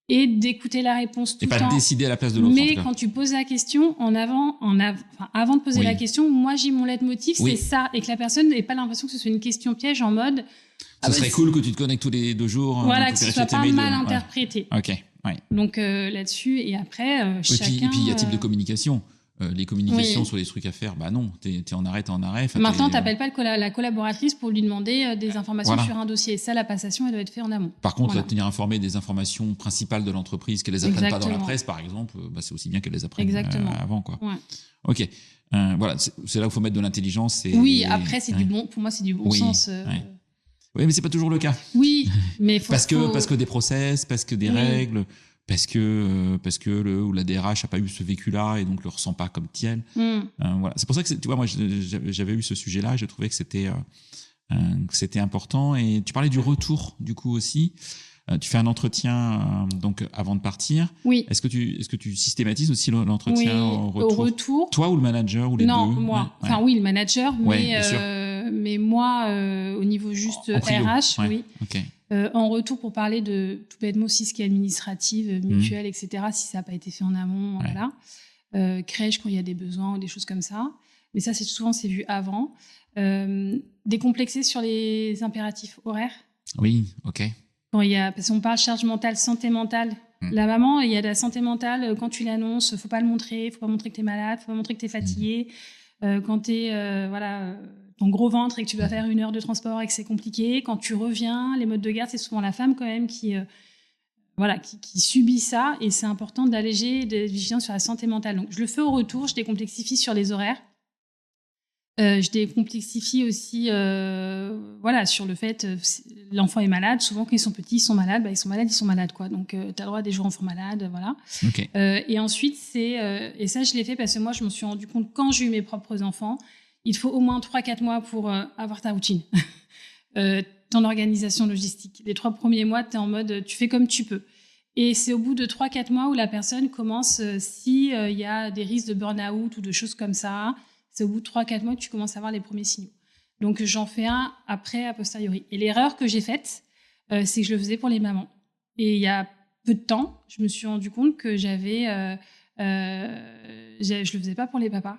Et d'écouter la réponse tout le temps. Et pas de décider à la place de l'autre. Mais quand tu poses la question, avant de poser la question, moi, j'ai mon leitmotiv, c'est ça. Et que la personne n'ait pas l'impression que ce soit une question piège en mode... Ce serait cool que tu te connectes tous les 2 jours. Voilà, que ce soit pas mal interprété. Ok. Donc là-dessus, et après, chacun... Et puis, il y a type de communication. Les communications sur les trucs à faire, non, t'es en arrêt. Maintenant, t'appelles pas la collaboratrice pour lui demander des informations sur un dossier. Ça, la passation, elle doit être faite en amont. Par contre, la tenir informée des informations principales de l'entreprise, qu'elle les apprenne pas dans la presse, par exemple, c'est aussi bien qu'elle les apprenne avant, quoi. Ok. Voilà, c'est là où il faut mettre de l'intelligence. Après, c'est du bon. Pour moi, c'est du bon sens. Oui, mais c'est pas toujours le cas. Oui, mais parce que des process, parce que des règles. Parce que le ou la DRH n'a pas eu ce vécu-là et donc le ressent pas comme tel. Voilà. C'est pour ça que tu vois, moi j'avais eu ce sujet-là, j'ai trouvé que c'était important. Et tu parlais du retour du coup aussi. Tu fais un entretien donc avant de partir. Oui. Est-ce que tu systématises aussi l'entretien au retour? Toi ou le manager ou les deux? Non, moi. Enfin oui, le manager, mais moi au niveau juste RH, oui. Okay. En retour, pour parler de tout bêtement aussi ce qui est administratif, mutuelle, etc., si ça n'a pas été fait en amont, voilà. Crèche quand il y a des besoins ou des choses comme ça. Mais ça, c'est vu avant. Décomplexer sur les impératifs horaires. Oui, ok. Parce qu'on parle charge mentale, santé mentale. La maman, il y a de la santé mentale, quand tu l'annonces, faut pas le montrer, faut pas montrer que tu es malade, faut pas montrer que tu es fatigué. Quand tu es ton gros ventre et que tu dois faire 1 heure de transport et que c'est compliqué, quand tu reviens, les modes de garde, c'est souvent la femme quand même qui subit ça, et c'est important d'alléger, de vigiler sur la santé mentale. Donc je le fais au retour, je décomplexifie sur les horaires. Je décomplexifie aussi sur le fait l'enfant est malade. Souvent quand ils sont petits, ils sont malades, ils sont malades quoi. Donc tu as le droit à des jours enfants malades, voilà. Okay. Et ensuite et ça je l'ai fait parce que moi je me suis rendu compte quand j'ai eu mes propres enfants, il faut au moins 3-4 mois pour avoir ta routine. Ton organisation logistique. Les 3 premiers mois, tu es en mode tu fais comme tu peux. Et c'est au bout de 3-4 mois où la personne commence, si y a des risques de burn-out ou de choses comme ça, c'est au bout de 3-4 mois que tu commences à avoir les premiers signaux. Donc, j'en fais un après, a posteriori. Et l'erreur que j'ai faite, c'est que je le faisais pour les mamans. Et il y a peu de temps, je me suis rendu compte que je le faisais pas pour les papas.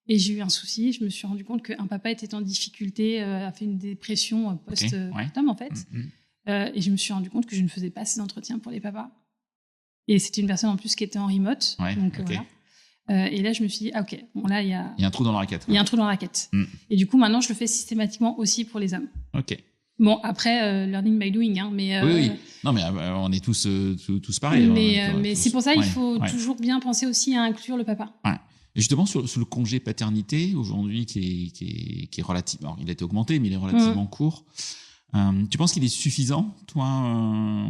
Et j'ai eu un souci. Je me suis rendu compte qu'un papa était en difficulté, a fait une dépression post-partum, en fait. Et je me suis rendu compte que je ne faisais pas ces entretiens pour les papas. Et c'était une personne en plus qui était en remote. Donc, voilà. Et là, je me suis dit, ok, bon là, il y a un trou dans la raquette. Il y a un trou dans la raquette. Et du coup, maintenant, je le fais systématiquement aussi pour les hommes. Ok. Bon, après, learning by doing, hein, mais... Oui. Non, mais on est tous pareils. Mais c'est pour ça qu'il faut toujours bien penser aussi à inclure le papa. Ouais. Et justement, sur le congé paternité, aujourd'hui, qui est relativement... Alors, il a été augmenté, mais il est relativement court. Tu penses qu'il est suffisant, toi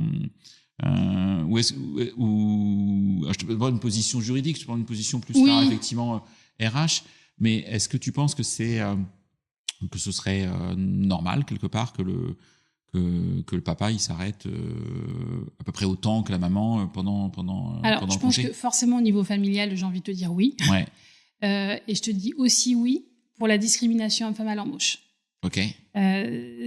ou je te parle une position juridique, je te parle une position plus là, effectivement RH, mais est-ce que tu penses que que ce serait normal quelque part que le papa il s'arrête à peu près autant que la maman pendant Alors, je pense que forcément au niveau familial, j'ai envie de te dire oui. Ouais. Et je te dis aussi oui pour la discrimination homme-femme à l'embauche. Ok.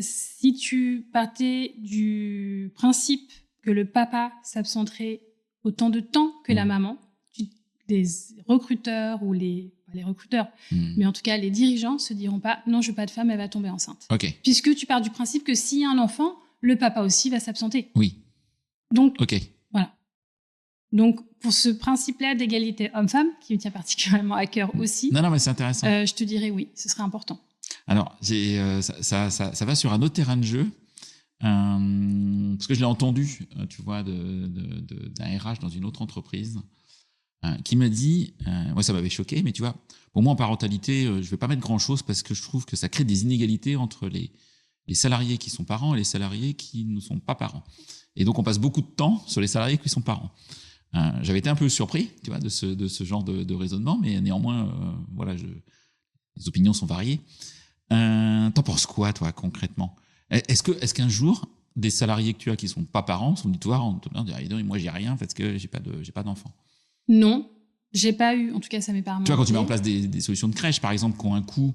Si tu partais du principe que le papa s'absenterait autant de temps que la maman, les recruteurs ou les recruteurs, mais en tout cas les dirigeants se diront pas non, je veux pas de femme, elle va tomber enceinte. Okay. Puisque tu pars du principe que s'il y a un enfant, le papa aussi va s'absenter. Oui. Donc, okay. Voilà. Donc, pour ce principe-là d'égalité homme-femme, qui me tient particulièrement à cœur aussi, non, mais c'est intéressant. Je te dirais oui, ce serait important. Alors, ça va sur un autre terrain de jeu. Parce que je l'ai entendu, tu vois, d'un RH dans une autre entreprise qui m'a dit, moi ça m'avait choqué, mais tu vois, pour moi en parentalité, je vais pas mettre grand-chose parce que je trouve que ça crée des inégalités entre les salariés qui sont parents et les salariés qui ne sont pas parents. Et donc on passe beaucoup de temps sur les salariés qui sont parents. J'avais été un peu surpris, tu vois, de ce genre de raisonnement, mais néanmoins, voilà, les opinions sont variées. T'en penses quoi, toi, concrètement ? Est-ce qu'un jour, des salariés que tu as qui sont pas parents sont dit toi, on te dit, moi j'ai rien parce que j'ai pas d'enfant? Non, j'ai pas eu. En tout cas, ça m'est pas remonté. Tu vois, quand tu mets en place des solutions de crèche, par exemple, qui ont un coût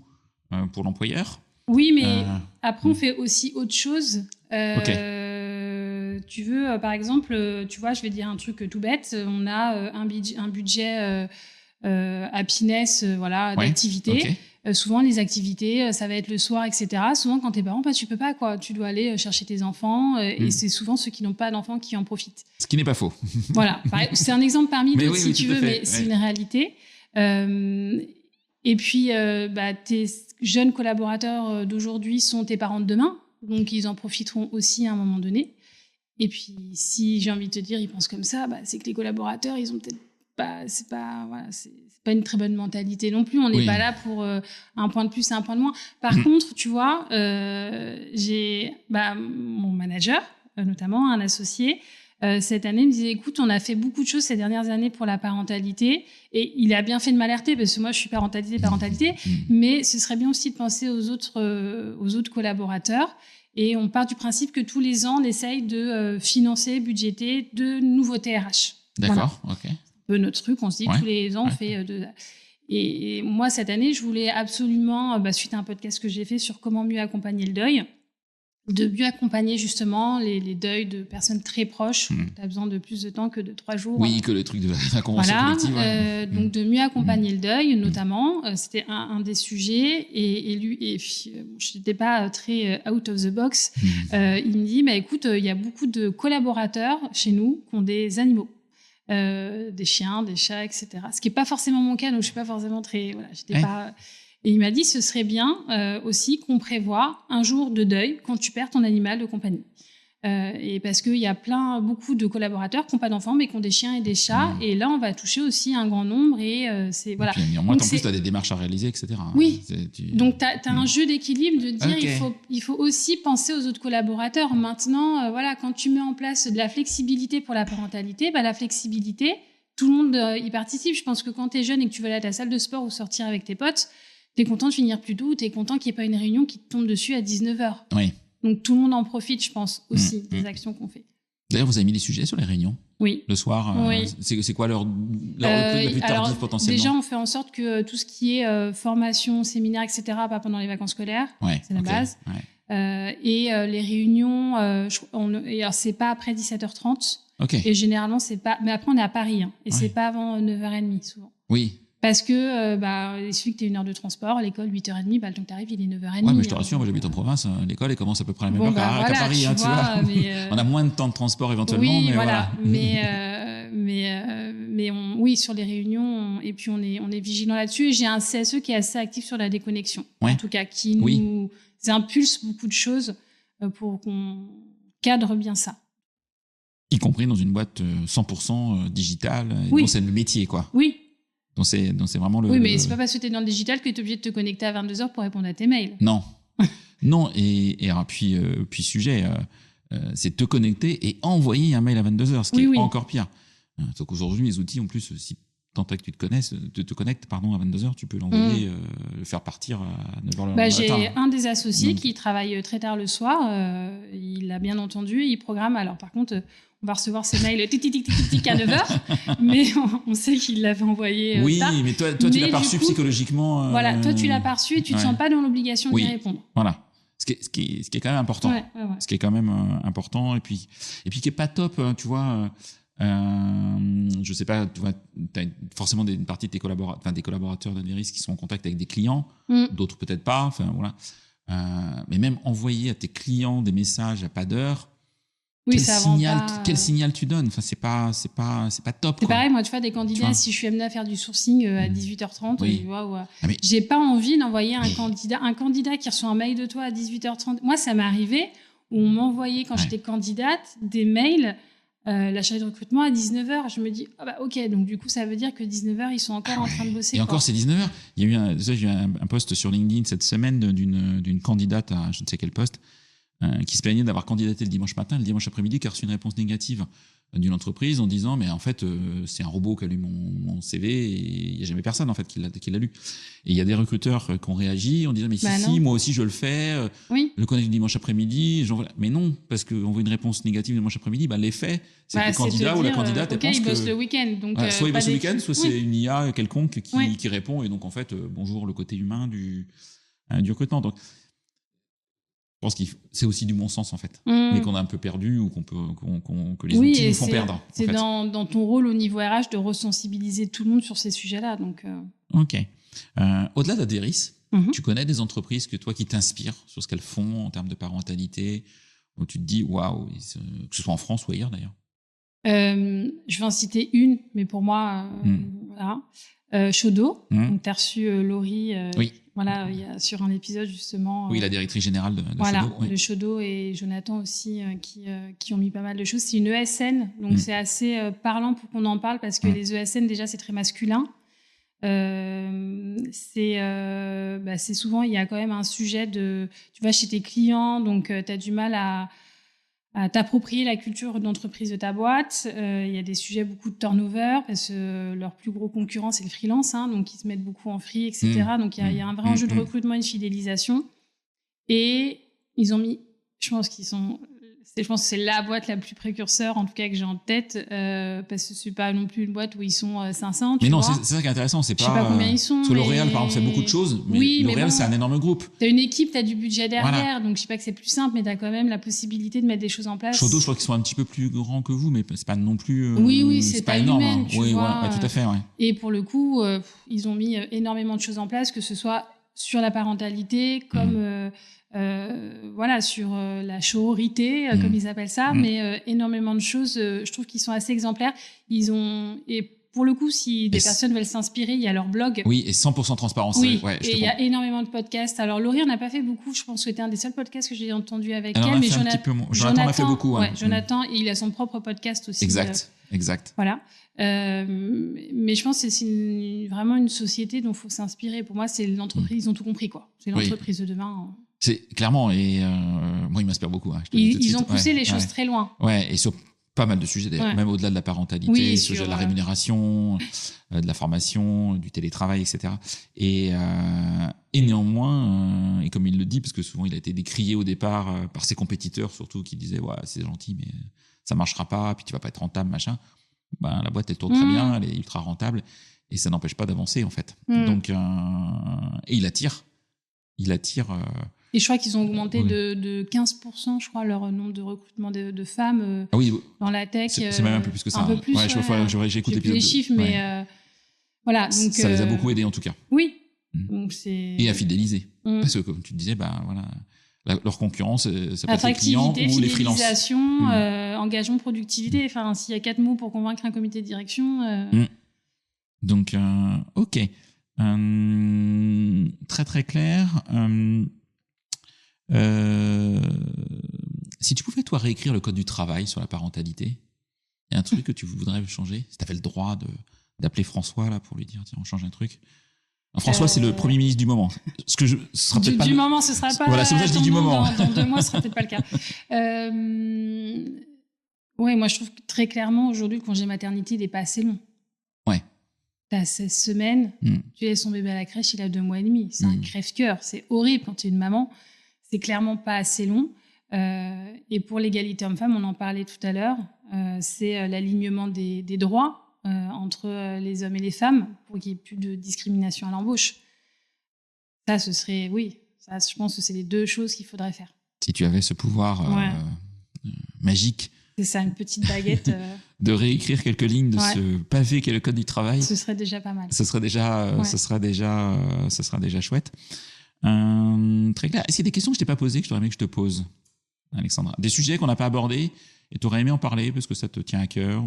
pour l'employeur. Oui, mais après on fait aussi autre chose. Tu veux, par exemple, tu vois, je vais dire un truc tout bête. On a un budget happiness, d'activité. Souvent, les activités, ça va être le soir, etc. Souvent, quand t'es parent, tu peux pas, quoi. Tu dois aller chercher tes enfants, et c'est souvent ceux qui n'ont pas d'enfants qui en profitent. Ce qui n'est pas faux. Voilà. C'est un exemple parmi d'autres, si tu veux, mais c'est une réalité. Et puis, tes jeunes collaborateurs d'aujourd'hui sont tes parents de demain, donc ils en profiteront aussi à un moment donné. Et puis, si j'ai envie de te dire, ils pensent comme ça, c'est que les collaborateurs, ils ont peut-être c'est pas une très bonne mentalité non plus. On n'est pas là pour un point de plus et un point de moins. Par contre, tu vois, j'ai mon manager, notamment un associé, cette année me disait, écoute, on a fait beaucoup de choses ces dernières années pour la parentalité, et il a bien fait de m'alerter parce que moi je suis parentalité, mais ce serait bien aussi de penser aux autres collaborateurs. Et on part du principe que tous les ans on essaye de financer, budgéter de nouveautés RH. D'accord, voilà. Ok. Un peu notre truc, on se dit tous les ans on fait et moi cette année je voulais absolument, suite à un podcast que j'ai fait sur comment mieux accompagner le deuil, de mieux accompagner justement les deuils de personnes très proches. Tu as besoin de plus de temps que de 3 jours. Oui, que le truc de la convention collective. Ouais. Donc de mieux accompagner le deuil, notamment, c'était un des sujets. Et puis, je n'étais pas très out of the box. Il me dit, écoute, il y a beaucoup de collaborateurs chez nous qui ont des animaux. Des chiens, des chats, etc. Ce qui n'est pas forcément mon cas, donc je ne suis pas forcément très... Voilà, j'étais pas... Et il m'a dit, ce serait bien aussi qu'on prévoie un jour de deuil quand tu perds ton animal de compagnie. Et parce qu'il y a beaucoup de collaborateurs qui n'ont pas d'enfants, mais qui ont des chiens et des chats. Et là, on va toucher aussi un grand nombre. Et voilà. Et puis, en plus, tu as des démarches à réaliser, etc. Oui. Donc, tu as un jeu d'équilibre de dire il faut aussi penser aux autres collaborateurs. Maintenant, voilà, quand tu mets en place de la flexibilité pour la parentalité, la flexibilité, tout le monde y participe. Je pense que quand tu es jeune et que tu veux aller à ta salle de sport ou sortir avec tes potes, tu es content de finir plus tôt, tu es content qu'il n'y ait pas une réunion qui te tombe dessus à 19h. Oui. Donc tout le monde en profite, je pense, aussi des actions qu'on fait. D'ailleurs, vous avez mis des sujets sur les réunions ? Oui. Le soir, oui. C'est quoi l'heure la plus tardive potentiellement ? Déjà, on fait en sorte que tout ce qui est formation, séminaire, etc., pas pendant les vacances scolaires, c'est la base. Ouais. Et les réunions, alors c'est pas après 17h30. Et généralement, c'est pas... Mais après, on est à Paris, et c'est pas avant 9h30, souvent. Oui. Parce que il suffit que tu aies 1 heure de transport, l'école 8h30, le temps que tu arrives, il est 9h30. Ouais, mais je te rassure, moi j'habite en province, l'école elle commence à peu près à la même heure qu'à Paris, tu vois. On a moins de temps de transport éventuellement, mais voilà. Oui, sur les réunions, et puis on est vigilant là-dessus. Et j'ai un CSE qui est assez actif sur la déconnexion, en tout cas, qui nous impulse beaucoup de choses pour qu'on cadre bien ça. Y compris dans une boîte 100% digitale, dont c'est le métier, quoi. Oui. Donc c'est vraiment le... Oui, mais c'est pas parce que tu es dans le digital que tu es obligé de te connecter à 22h pour répondre à tes mails. Non. Non, et puis sujet, c'est te connecter et envoyer un mail à 22h, ce qui est encore pire. Donc aujourd'hui, les outils, en plus, si tant que tu te connectes, à 22h, tu peux l'envoyer, le faire partir à 9h le matin. J'ai un des associés qui travaille très tard le soir, il l'a bien entendu, il programme. Alors par contre... on va recevoir ces mails à 9h, mais on sait qu'il l'avait envoyé tard. Oui, mais toi tu l'as pas reçu psychologiquement. Voilà, toi, tu l'as pas reçu et tu ne te sens pas dans l'obligation d'y répondre. Voilà. Ce qui est quand même important. Ce qui est quand même important, et puis qui est pas top, tu vois. Je sais pas, tu vois, t'as forcément une partie de tes collaborateurs d'Adveris qui sont en contact avec des clients, d'autres peut-être pas, enfin voilà. Mais même envoyer à tes clients des messages à pas d'heure, quel signal tu donnes ? Enfin, c'est pas top. C'est pareil, moi, tu vois, des candidats, si je suis amenée à faire du sourcing à 18h30, j'ai pas envie d'envoyer un candidat qui reçoit un mail de toi à 18h30. Moi, ça m'est arrivé où on m'envoyait, quand j'étais candidate, des mails, la chargée de recrutement à 19h. Je me dis, ok, donc du coup, ça veut dire que 19h, ils sont encore en train de bosser. Et encore, c'est 19h. Il y a eu un post sur LinkedIn cette semaine d'une candidate à je ne sais quel poste, qui se plaignait d'avoir candidaté le dimanche matin, le dimanche après-midi, qui a reçu une réponse négative d'une entreprise en disant mais en fait c'est un robot qui a lu mon CV et il n'y a jamais personne en fait qui l'a lu. Et il y a des recruteurs qui ont réagi en disant mais si moi aussi je le fais, le connaître le dimanche après-midi, mais non, parce qu'on voit une réponse négative le dimanche après-midi, l'effet c'est que le candidat ou la candidate elle pense il bosse le week-end, donc soit il bosse le week-end, soit c'est une IA quelconque qui répond, et donc en fait bonjour le côté humain du recrutement. Donc je pense que c'est aussi du bon sens en fait, mais qu'on a un peu perdu ou que les outils nous font perdre. C'est dans ton rôle au niveau RH de resensibiliser tout le monde sur ces sujets-là. Donc, Ok. Au-delà d'Adveris, tu connais des entreprises qui t'inspirent sur ce qu'elles font en termes de parentalité, où tu te dis waouh, que ce soit en France ou ailleurs d'ailleurs. Je vais en citer une, mais pour moi, voilà. Chaudot, donc tu as reçu Laurie. Voilà, il y a sur un épisode justement. Oui, la directrice générale de Chaudot. De Chaudot, et Jonathan aussi qui ont mis pas mal de choses. C'est une ESN, donc c'est assez parlant pour qu'on en parle, parce que les ESN déjà c'est très masculin. C'est souvent il y a quand même un sujet de, tu vas chez tes clients, donc tu as du mal à t'approprier la culture d'entreprise de ta boîte. Il y a des sujets, beaucoup de turnover, parce que leur plus gros concurrent, c'est le freelance, donc ils se mettent beaucoup en free, etc. Donc il y a un vrai enjeu de recrutement et de fidélisation. Et ils ont mis, je pense qu'ils sont je pense que c'est la boîte la plus précurseur, en tout cas que j'ai en tête, parce que c'est pas non plus une boîte où ils sont 500. Mais non, c'est ça qui est intéressant. C'est pas, je sais pas combien ils sont. Parce que L'Oréal, par exemple, fait beaucoup de choses, mais oui, L'Oréal, c'est un énorme groupe. T'as une équipe, t'as du budget derrière, donc je sais pas que c'est plus simple, mais t'as quand même la possibilité de mettre des choses en place. Shodo, je crois qu'ils sont un petit peu plus grands que vous, mais c'est pas non plus. Oui, c'est pas énorme. Humaine, tu vois, tout à fait. Ouais. Et pour le coup, ils ont mis énormément de choses en place, que ce soit sur la parentalité, comme voilà, sur la sororité, comme ils appellent ça, mais énormément de choses. Je trouve qu'ils sont assez exemplaires. Et pour le coup, si des personnes veulent s'inspirer, il y a leur blog. Oui, et 100% transparence. Oui, et il y a énormément de podcasts. Alors, Laurie, on n'a pas fait beaucoup. Je pense que c'était un des seuls podcasts que j'ai entendu avec elle. Mais Jonathan en a fait beaucoup. Ouais, Jonathan, il a son propre podcast aussi. Exact. Voilà. Mais je pense que c'est vraiment une société dont il faut s'inspirer. Pour moi, c'est l'entreprise, ils ont tout compris, quoi. C'est l'entreprise de demain. C'est clairement, et moi, il m'inspire beaucoup. Hein, ils ont poussé les choses très loin. Ouais, et sur pas mal de sujets d'ailleurs, même au-delà de la parentalité, sur la rémunération, de la formation, du télétravail, etc. Et néanmoins, et comme il le dit, parce que souvent il a été décrié au départ par ses compétiteurs, surtout qui disaient ouais, c'est gentil, mais ça marchera pas, puis tu vas pas être rentable, machin. Ben, la boîte elle tourne très bien, elle est ultra rentable, et ça n'empêche pas d'avancer en fait. Donc, et il attire. Et je crois qu'ils ont augmenté de 15%, je crois, leur nombre de recrutements de femmes dans la tech. C'est même un peu plus que ça. Un peu plus, j'ai écouté les chiffres, mais voilà. Donc, ça les a beaucoup aidés en tout cas. Oui. Donc et à fidéliser. Parce que comme tu disais, voilà, leur concurrence, ça peut être les clients ou les freelances. Fidélisation, engagement, productivité. Enfin, s'il y a 4 mots pour convaincre un comité de direction. Donc, ok. Très très clair. Si tu pouvais toi réécrire le code du travail sur la parentalité, il y a un truc que tu voudrais changer? Si tu avais le droit d'appeler François là pour lui dire tiens on change un truc. Alors, François c'est le Premier ministre du moment. Ce sera peut-être pas moment, ce sera pas. Voilà, c'est pour ça que je dis du moment. Dans 2 mois, ce sera peut-être pas le cas. Oui, moi je trouve que très clairement aujourd'hui le congé maternité il est pas assez long. Ouais. T'as 16 semaines, tu laisses son bébé à la crèche, il a 2 mois et demi. C'est un crève-cœur, c'est horrible quand tu es une maman. C'est clairement pas assez long. Et pour l'égalité homme-femme, on en parlait tout à l'heure, c'est l'alignement des droits entre les hommes et les femmes pour qu'il n'y ait plus de discrimination à l'embauche. Ça, ce serait, ça, je pense que c'est les 2 choses qu'il faudrait faire. Si tu avais ce pouvoir magique. C'est ça, une petite baguette. De réécrire quelques lignes de ce pavé qu'est le code du travail. Ce serait déjà pas mal. Ce sera déjà chouette. Très clair. Est-ce qu'il y a des questions que je t'ai pas posées, que je t'aurais aimé que je te pose, Alexandra? Des sujets qu'on n'a pas abordés et tu aurais aimé en parler parce que ça te tient à cœur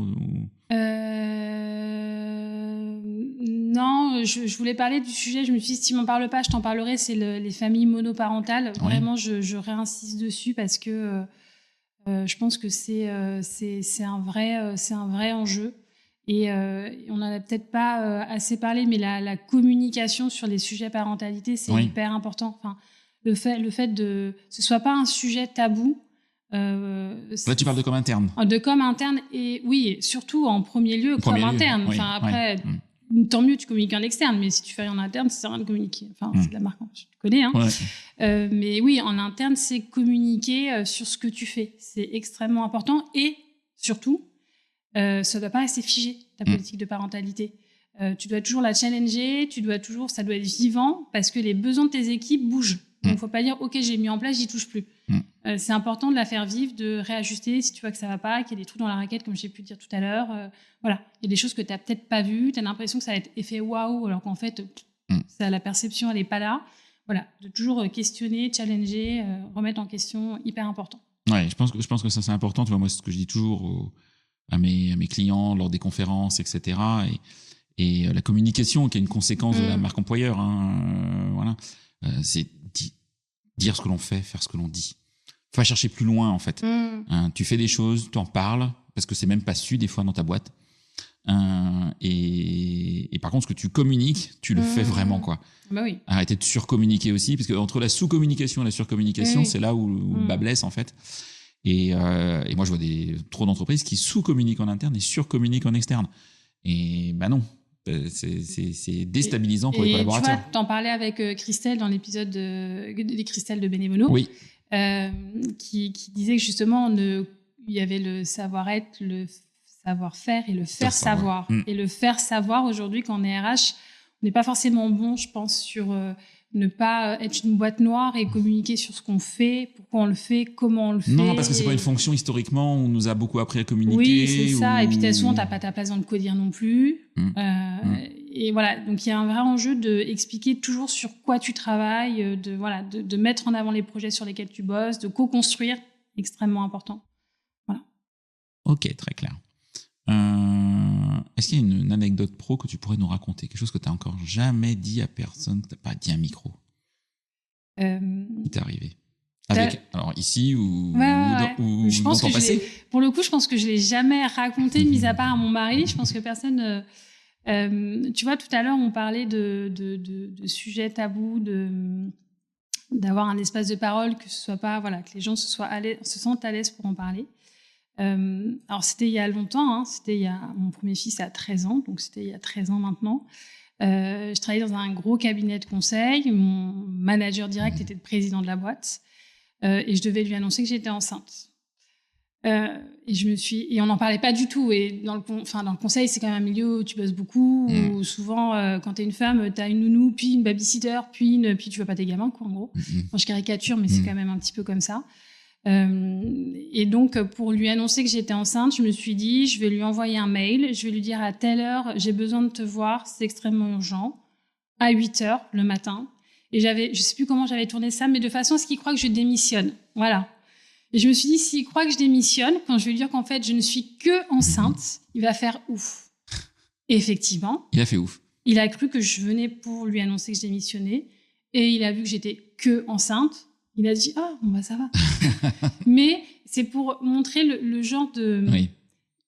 Non, je voulais parler du sujet. Je me suis dit, si tu m'en parles pas, je t'en parlerai. C'est les familles monoparentales. Vraiment, je réinsiste dessus parce que je pense que c'est un vrai enjeu. Et on n'en a peut-être pas assez parlé, mais la communication sur les sujets parentalité, c'est hyper important. Enfin, le fait de ce soit pas un sujet tabou. Là, tu parles de com interne. De com interne et oui, surtout en premier lieu com interne. Enfin, après, tant mieux, tu communiques en externe, mais si tu fais rien en interne, ça sert à rien de communiquer. Enfin, c'est de la marque, tu connais. Hein. Mais oui, en interne, c'est communiquer sur ce que tu fais. C'est extrêmement important et surtout, ça ne doit pas rester figé, ta politique de parentalité. Tu dois toujours la challenger, ça doit être vivant parce que les besoins de tes équipes bougent. Donc, il ne faut pas dire « Ok, j'ai mis en place, j'y touche plus ». C'est important de la faire vivre, de réajuster si tu vois que ça ne va pas, qu'il y a des trous dans la raquette, comme j'ai pu dire tout à l'heure. Voilà, il y a des choses que tu n'as peut-être pas vues, tu as l'impression que ça va être effet waouh, alors qu'en fait, la perception, elle n'est pas là. Voilà, de toujours questionner, challenger, remettre en question, hyper important. Ouais, je pense que ça, c'est important. Tu vois, moi, c'est ce que je dis toujours à mes clients lors des conférences, etc. Et la communication qui est une conséquence de la marque employeur, voilà, c'est dire ce que l'on fait, faire ce que l'on dit. Faut pas chercher plus loin en fait. Tu fais des choses, tu en parles parce que c'est même pas su des fois dans ta boîte. Et par contre, ce que tu communiques, tu le fais vraiment quoi. Bah oui. Arrêtez de surcommuniquer aussi parce que entre la sous-communication et la surcommunication, c'est là où le bas blesse en fait. Et moi, je vois trop d'entreprises qui sous-communiquent en interne et surcommuniquent en externe. Et non. C'est déstabilisant pour les collaborateurs. Tu vois, t'en parlais avec Christelle dans l'épisode des Christelle de Bénévono. Oui. qui disait que justement, il y avait le savoir-être, le savoir-faire et le faire savoir. Et le faire savoir, aujourd'hui, quand on est RH, on n'est pas forcément bon, je pense, sur ne pas être une boîte noire et communiquer sur ce qu'on fait, pourquoi on le fait, comment on le fait. Non, parce que c'est pas une fonction historiquement, on nous a beaucoup appris à communiquer. Oui, c'est ça. Et puis souvent, t'as pas ta place dans le codir non plus. Et voilà, donc il y a un vrai enjeu d'expliquer toujours sur quoi tu travailles, de mettre en avant les projets sur lesquels tu bosses, de co-construire, extrêmement important. Voilà. Ok, très clair. Est-ce qu'il y a une anecdote pro que tu pourrais nous raconter? Quelque chose que tu n'as encore jamais dit à personne, que tu n'as pas dit à un micro? Qui t'est arrivé? Alors ici ou je pense dans ton passé? Pour le coup, je pense que je ne l'ai jamais raconté, mis à part à mon mari. Je pense que personne... tu vois, tout à l'heure, on parlait de sujets tabous, d'avoir un espace de parole, que ce soit pas... Voilà, que les gens se sentent à l'aise pour en parler. Alors, c'était il y a longtemps, mon premier fils a 13 ans, donc c'était il y a 13 ans maintenant. Je travaillais dans un gros cabinet de conseil. Mon manager direct était le président de la boîte. Et je devais lui annoncer que j'étais enceinte. Et on n'en parlait pas du tout. Et dans le conseil, c'est quand même un milieu où tu bosses beaucoup, où souvent, quand t'es une femme, t'as une nounou, puis une babysitter, puis tu vois pas tes gamins, quoi, en gros. Enfin, je caricature, mais c'est quand même un petit peu comme ça. Et donc, pour lui annoncer que j'étais enceinte, je me suis dit, je vais lui envoyer un mail, je vais lui dire à telle heure, j'ai besoin de te voir, c'est extrêmement urgent, à 8h le matin. Et je sais plus comment j'avais tourné ça, mais de façon à ce qu'il croit que je démissionne. Voilà. Et je me suis dit, s'il croit que je démissionne, quand je vais lui dire qu'en fait, je ne suis que enceinte, il va faire ouf. Et effectivement. Il a fait ouf. Il a cru que je venais pour lui annoncer que je démissionnais. Et il a vu que j'étais que enceinte. Il a dit, bon, bah, ça va. Mais c'est pour montrer le genre de... Oui.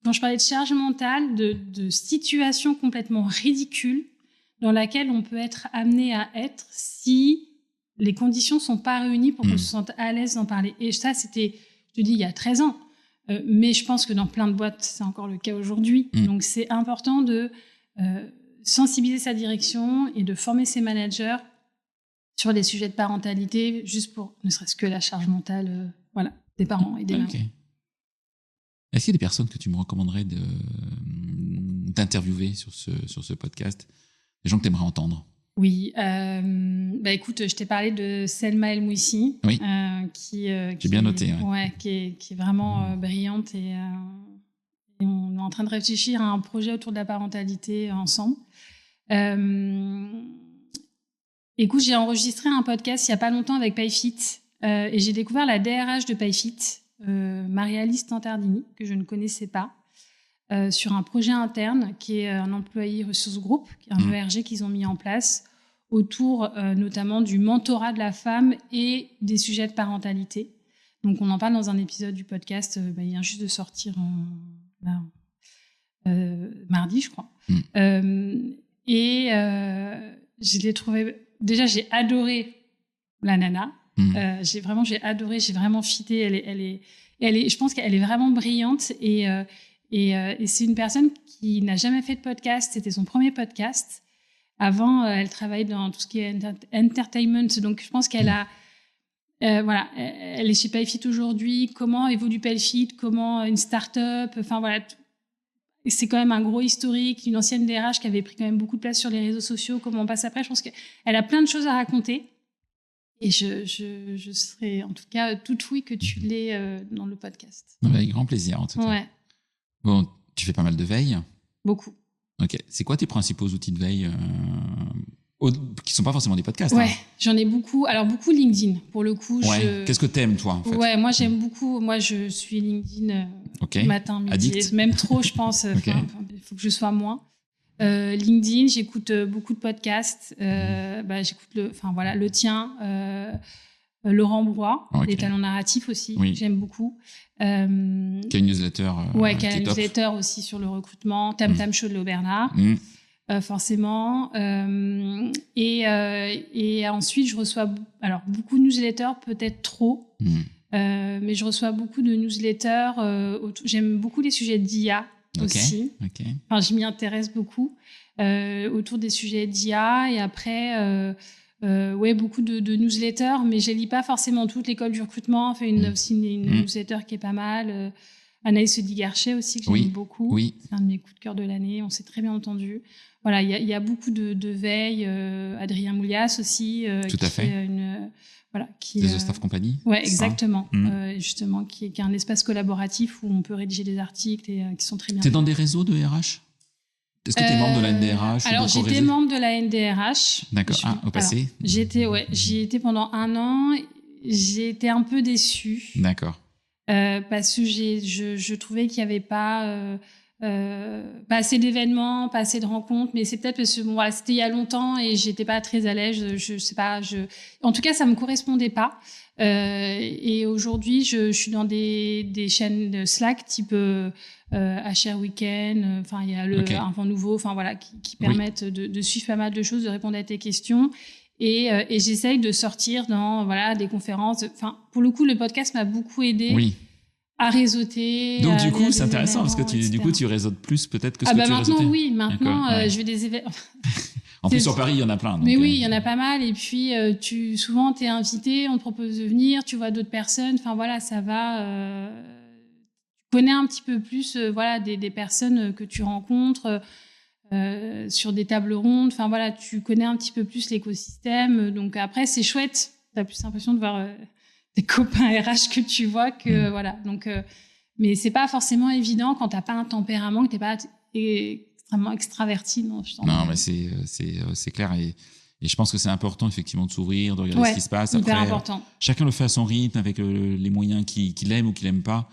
Quand je parlais de charge mentale, de situation complètement ridicule dans laquelle on peut être amené à être si les conditions ne sont pas réunies pour qu'on se sente à l'aise d'en parler. Et ça, c'était, je te dis, il y a 13 ans. Mais je pense que dans plein de boîtes, c'est encore le cas aujourd'hui. Donc, c'est important de sensibiliser sa direction et de former ses managers sur les sujets de parentalité, juste pour ne serait-ce que la charge mentale des parents et des mamans. Est-ce qu'il y a des personnes que tu me recommanderais d'interviewer sur ce podcast? Des gens que tu aimerais entendre? Oui. Écoute, je t'ai parlé de Selma El Mouissi. Oui. J'ai bien noté. Qui est vraiment brillante. Et on est en train de réfléchir à un projet autour de la parentalité ensemble. Écoute, j'ai enregistré un podcast il n'y a pas longtemps avec PayFit et j'ai découvert la DRH de PayFit, Marie-Alice Tantardini, que je ne connaissais pas, sur un projet interne qui est un employé ressources group, qui est un ERG qu'ils ont mis en place autour notamment du mentorat de la femme et des sujets de parentalité. Donc, on en parle dans un épisode du podcast, il vient juste de sortir mardi, je crois. Je l'ai trouvé... Déjà, j'ai adoré la nana. J'ai adoré, j'ai vraiment fité. Elle est, je pense qu'elle est vraiment brillante et c'est une personne qui n'a jamais fait de podcast. C'était son premier podcast. Avant, elle travaillait dans tout ce qui est entertainment. Donc, je pense qu'elle a... elle est chez PayFit aujourd'hui. Comment évolue PayFit? Comment une start-up? Enfin, voilà. C'est quand même un gros historique, une ancienne DRH qui avait pris quand même beaucoup de place sur les réseaux sociaux. Comment on passe après? Je pense qu'elle a plein de choses à raconter. Et je serais en tout cas toute oui que tu l'aies dans le podcast. Avec grand plaisir, en tout cas. Ouais. Bon, tu fais pas mal de veille? Beaucoup. Ok. C'est quoi tes principaux outils de veille qui sont pas forcément des podcasts? Ouais, j'en ai beaucoup. Alors, beaucoup LinkedIn, pour le coup. Ouais. Qu'est-ce que t'aimes, toi, en fait? Ouais, moi, j'aime beaucoup. Moi, je suis LinkedIn matin, midi. Addict. Même trop, je pense. Il faut que je sois moins. LinkedIn, j'écoute beaucoup de podcasts. J'écoute le tien, Laurent Brois, des talents narratifs aussi, j'aime beaucoup. Qui a une newsletter. Qui a une newsletter aussi sur le recrutement. Tam Tam Show de Léo Bernard. Forcément. Et ensuite, je reçois beaucoup de newsletters, peut-être trop, mais je reçois beaucoup de newsletters. J'aime beaucoup les sujets d'IA aussi. Enfin, je m'y intéresse beaucoup autour des sujets d'IA. Et après, beaucoup de newsletters, mais je lis pas forcément toute l'école du recrutement. On fait une newsletter qui est pas mal. Anaïs Digarchet aussi, que j'aime beaucoup. Oui. C'est un de mes coups de cœur de l'année. On s'est très bien entendu. Voilà, il y a beaucoup de veille. Adrien Moulias aussi. Tout à fait. Des The Staff Company. Ouais, exactement. Justement, qui est un espace collaboratif où on peut rédiger des articles et qui sont très bien. T'es dans des réseaux de RH ? Est-ce que tu es membre de la NDRH? Alors, j'étais membre de la NDRH. D'accord. Au passé? J'y étais pendant 1 an. J'ai été un peu déçue. D'accord. Parce que je trouvais qu'il n'y avait pas assez d'événements, pas assez de rencontres. Mais c'est peut-être parce que c'était il y a longtemps et j'étais pas très à l'aise. Je sais pas. En tout cas, ça me correspondait pas. Et aujourd'hui, je suis dans des chaînes de Slack type HR Weekend. Enfin, il y a un vent nouveau. Enfin voilà, qui permettent de suivre pas mal de choses, de répondre à tes questions. Et j'essaye de sortir dans des conférences. Enfin, pour le coup, le podcast m'a beaucoup aidé à réseauter. Donc du coup, c'est intéressant parce que tu réseautes plus peut-être que ce que tu réseautais. Maintenant, je vais des événements. En plus, sur Paris, il y en a plein. Donc, mais oui, il y en a pas mal. Et puis, souvent, tu es invité, on te propose de venir, tu vois d'autres personnes. Enfin, voilà, ça va. Tu connais un petit peu plus des personnes que tu rencontres sur des tables rondes. Enfin, voilà, tu connais un petit peu plus l'écosystème. Donc, après, c'est chouette. Tu as plus l'impression de voir des copains RH que tu vois que, voilà. Donc, mais c'est pas forcément évident quand tu n'as pas un tempérament, que tu n'es pas extrêmement extraverti. Non, mais c'est clair. Et je pense que c'est important, effectivement, de s'ouvrir, de regarder ce qui se passe. Hyper Après, important. Chacun le fait à son rythme, avec les moyens qu'il aime ou qu'il n'aime pas.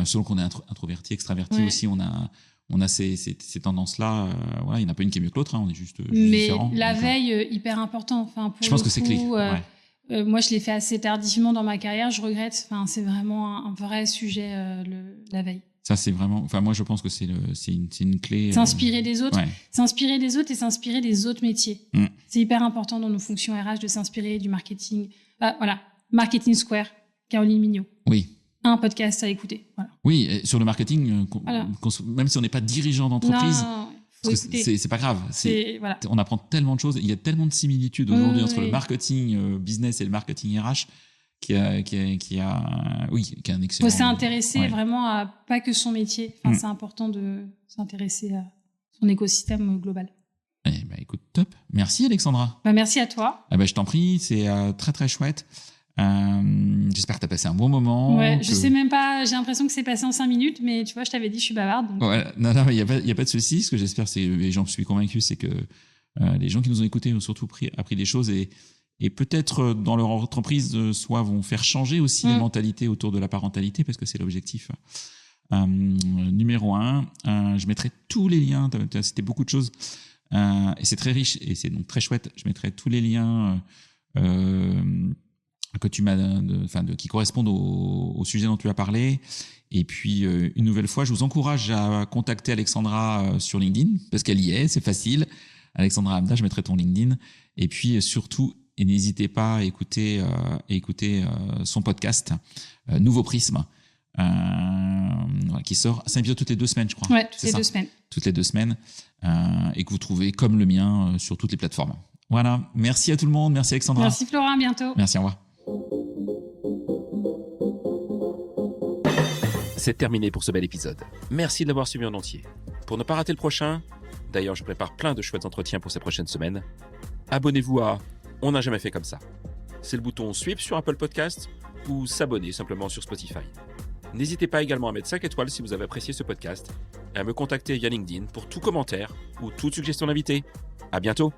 Selon qu'on est introverti, extraverti aussi, on a ces tendances-là. Il n'y en a pas une qui est mieux que l'autre. On est juste différents. Mais la veille, hyper important. Enfin, je pense que c'est clé. Moi, je l'ai fait assez tardivement dans ma carrière. Je regrette. Enfin, c'est vraiment un vrai sujet, la veille. Ça, c'est vraiment. Enfin, moi, je pense que c'est une clé. S'inspirer des autres. S'inspirer des autres et s'inspirer des autres métiers. C'est hyper important dans nos fonctions RH de s'inspirer du marketing. Marketing Square, Caroline Mignot. Oui. Un podcast à écouter. Voilà. Oui, et sur le marketing, même si on n'est pas dirigeant d'entreprise, c'est pas grave. On apprend tellement de choses. Il y a tellement de similitudes aujourd'hui entre le marketing business et le marketing RH qui a un excellent. Il faut s'intéresser vraiment à pas que son métier. Enfin, c'est important de s'intéresser à son écosystème global. Écoute, top. Merci Alexandra. Merci à toi. Je t'en prie, c'est très très chouette. J'espère que tu as passé un bon moment. Je sais même pas, j'ai l'impression que c'est passé en 5 minutes, mais tu vois, je t'avais dit, je suis bavarde. Donc... Non, il n'y a pas de souci. Ce que j'espère, et j'en suis convaincu, c'est que les gens qui nous ont écoutés ont surtout appris des choses et peut-être dans leur entreprise, soit vont faire changer aussi les mentalités autour de la parentalité, parce que c'est l'objectif numéro 1. Je mettrai tous les liens, tu as cité beaucoup de choses, et c'est très riche, et c'est donc très chouette. Je mettrai tous les liens que tu m'as, qui correspondent au sujet dont tu as parlé. Et puis, une nouvelle fois, je vous encourage à contacter Alexandra sur LinkedIn, parce qu'elle y est, c'est facile. Alexandra Hamda, je mettrai ton LinkedIn. Et puis, surtout, n'hésitez pas à écouter son podcast, Nouveau Prisme, qui sort, ça vient toutes les 2 semaines, je crois. Ouais, toutes les 2 semaines. Toutes les 2 semaines, et que vous trouvez, comme le mien, sur toutes les plateformes. Voilà, merci à tout le monde, merci Alexandra. Merci Florent, à bientôt. Merci, au revoir. C'est terminé pour ce bel épisode. Merci de l'avoir suivi en entier. Pour ne pas rater le prochain, d'ailleurs je prépare plein de chouettes entretiens pour ces prochaines semaines, abonnez-vous à On n'a jamais fait comme ça. C'est le bouton Suivre sur Apple Podcast ou s'abonner simplement sur Spotify. N'hésitez pas également à mettre 5 étoiles si vous avez apprécié ce podcast et à me contacter via LinkedIn pour tout commentaire ou toute suggestion d'invité. À bientôt.